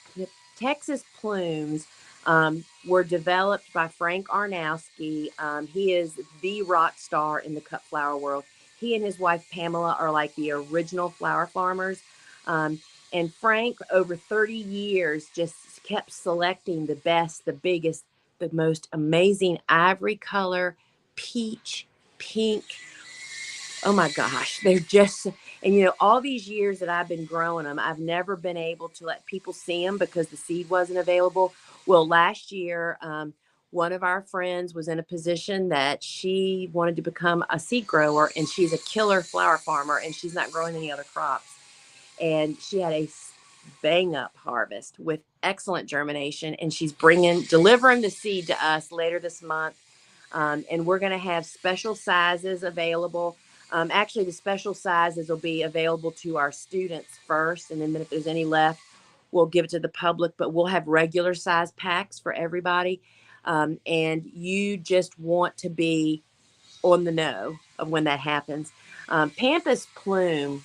were developed by Frank Arnowski. He is the rock star in the cut flower world. He and his wife Pamela are like the original flower farmers. And Frank, over 30 years, just kept selecting the best, the biggest, the most amazing ivory color, peach, pink. Oh my gosh, they're just, and all these years that I've been growing them, I've never been able to let people see them because the seed wasn't available. Well, last year, one of our friends was in a position that she wanted to become a seed grower, and she's a killer flower farmer, and she's not growing any other crops. And she had a bang up harvest with excellent germination, and she's delivering the seed to us later this month. And we're going to have special sizes available. Actually, the special sizes will be available to our students first, and then if there's any left, we'll give it to the public. But we'll have regular size packs for everybody. And you just want to be on the know of when that happens. Pampas plume,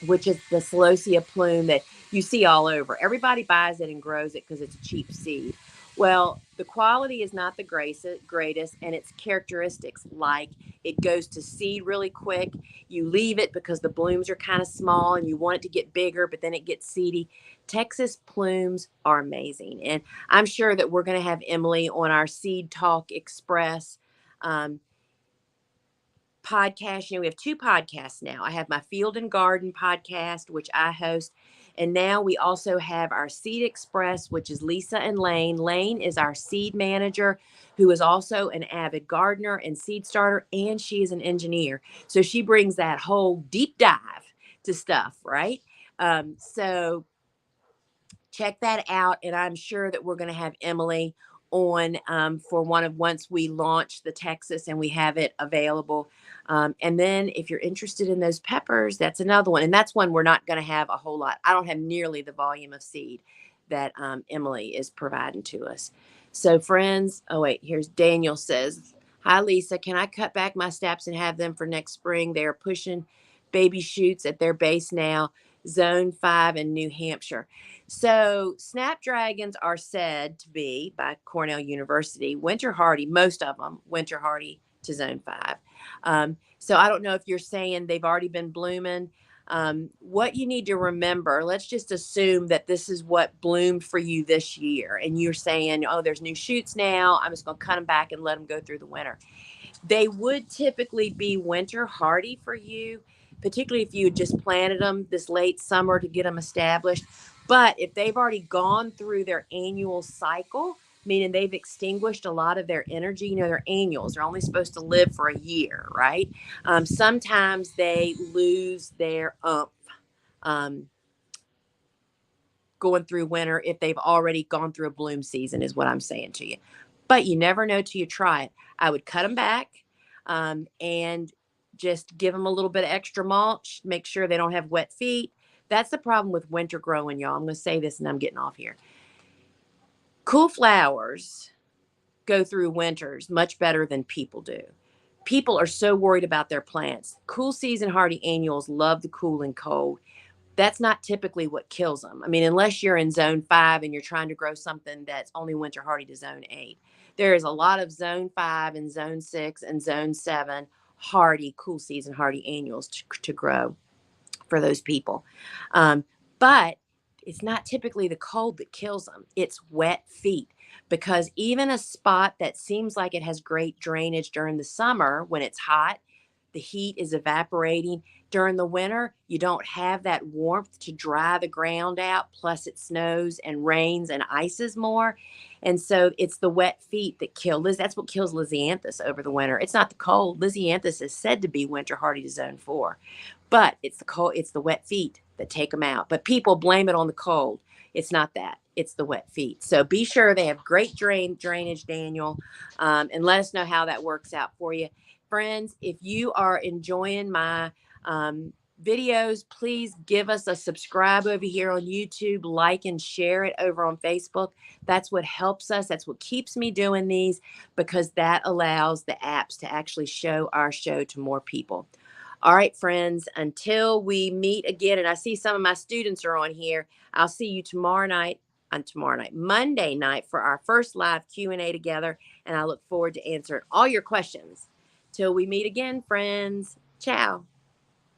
which is the celosia plume that you see all over. Everybody buys it and grows it because it's a cheap seed. Well, the quality is not the greatest, and its characteristics, like it goes to seed really quick. You leave it because the blooms are kind of small and you want it to get bigger, but then it gets seedy. Texas plumes are amazing. And I'm sure that we're going to have Emily on our Seed Talk Express podcast. We have two podcasts now. I have my Field and Garden podcast, which I host. And now we also have our Seed Express, which is Lisa and Lane. Lane is our seed manager, who is also an avid gardener and seed starter, and she is an engineer. So she brings that whole deep dive to stuff, right? So check that out. And I'm sure that we're going to have Emily on for once we launch the Texas and we have it available. And then if you're interested in those peppers, that's another one. And that's one we're not going to have a whole lot. I don't have nearly the volume of seed that Emily is providing to us. So friends, oh wait, here's Daniel says, hi Lisa, can I cut back my steps and have them for next spring? They are pushing baby shoots at their base now, zone 5 in New Hampshire. So snapdragons are said to be, by Cornell University, winter hardy, most of them winter hardy to zone 5. So I don't know if you're saying they've already been blooming. What you need to remember, let's just assume that this is what bloomed for you this year. And you're saying, oh, there's new shoots now. I'm just going to cut them back and let them go through the winter. They would typically be winter hardy for you, particularly if you had just planted them this late summer to get them established. But if they've already gone through their annual cycle, meaning they've extinguished a lot of their energy, they're annuals. They're only supposed to live for a year, right? Sometimes they lose their going through winter if they've already gone through a bloom season, is what I'm saying to you. But you never know till you try it. I would cut them back and just give them a little bit of extra mulch, make sure they don't have wet feet. That's the problem with winter growing, y'all. I'm going to say this and I'm getting off here. Cool flowers go through winters much better than people do. People are so worried about their plants. Cool season hardy annuals love the cool and cold. That's not typically what kills them. I mean, unless you're in zone 5 and you're trying to grow something that's only winter hardy to zone 8. There is a lot of zone 5 and zone 6 and zone 7 hardy, cool season hardy annuals to grow for those people. But it's not typically the cold that kills them. It's wet feet, because even a spot that seems like it has great drainage during the summer when it's hot, the heat is evaporating. During the winter, you don't have that warmth to dry the ground out. Plus it snows and rains and ices more. And so it's the wet feet that kill Liz. That's what kills Lysianthus over the winter. It's not the cold. Lysianthus is said to be winter hardy to zone 4, but it's the cold. It's the wet feet that take them out. But people blame it on the cold. It's not that. it's the wet feet. So be sure they have great drainage, Daniel, and let us know how that works out for you. Friends, if you are enjoying my videos, please give us a subscribe over here on YouTube, like and share it over on Facebook. That's what helps us. That's what keeps me doing these, because that allows the apps to actually show our show to more people. All right, friends, until we meet again, and I see some of my students are on here. I'll see you Monday night for our first live Q&A together, and I look forward to answering all your questions. Till we meet again, friends. Ciao.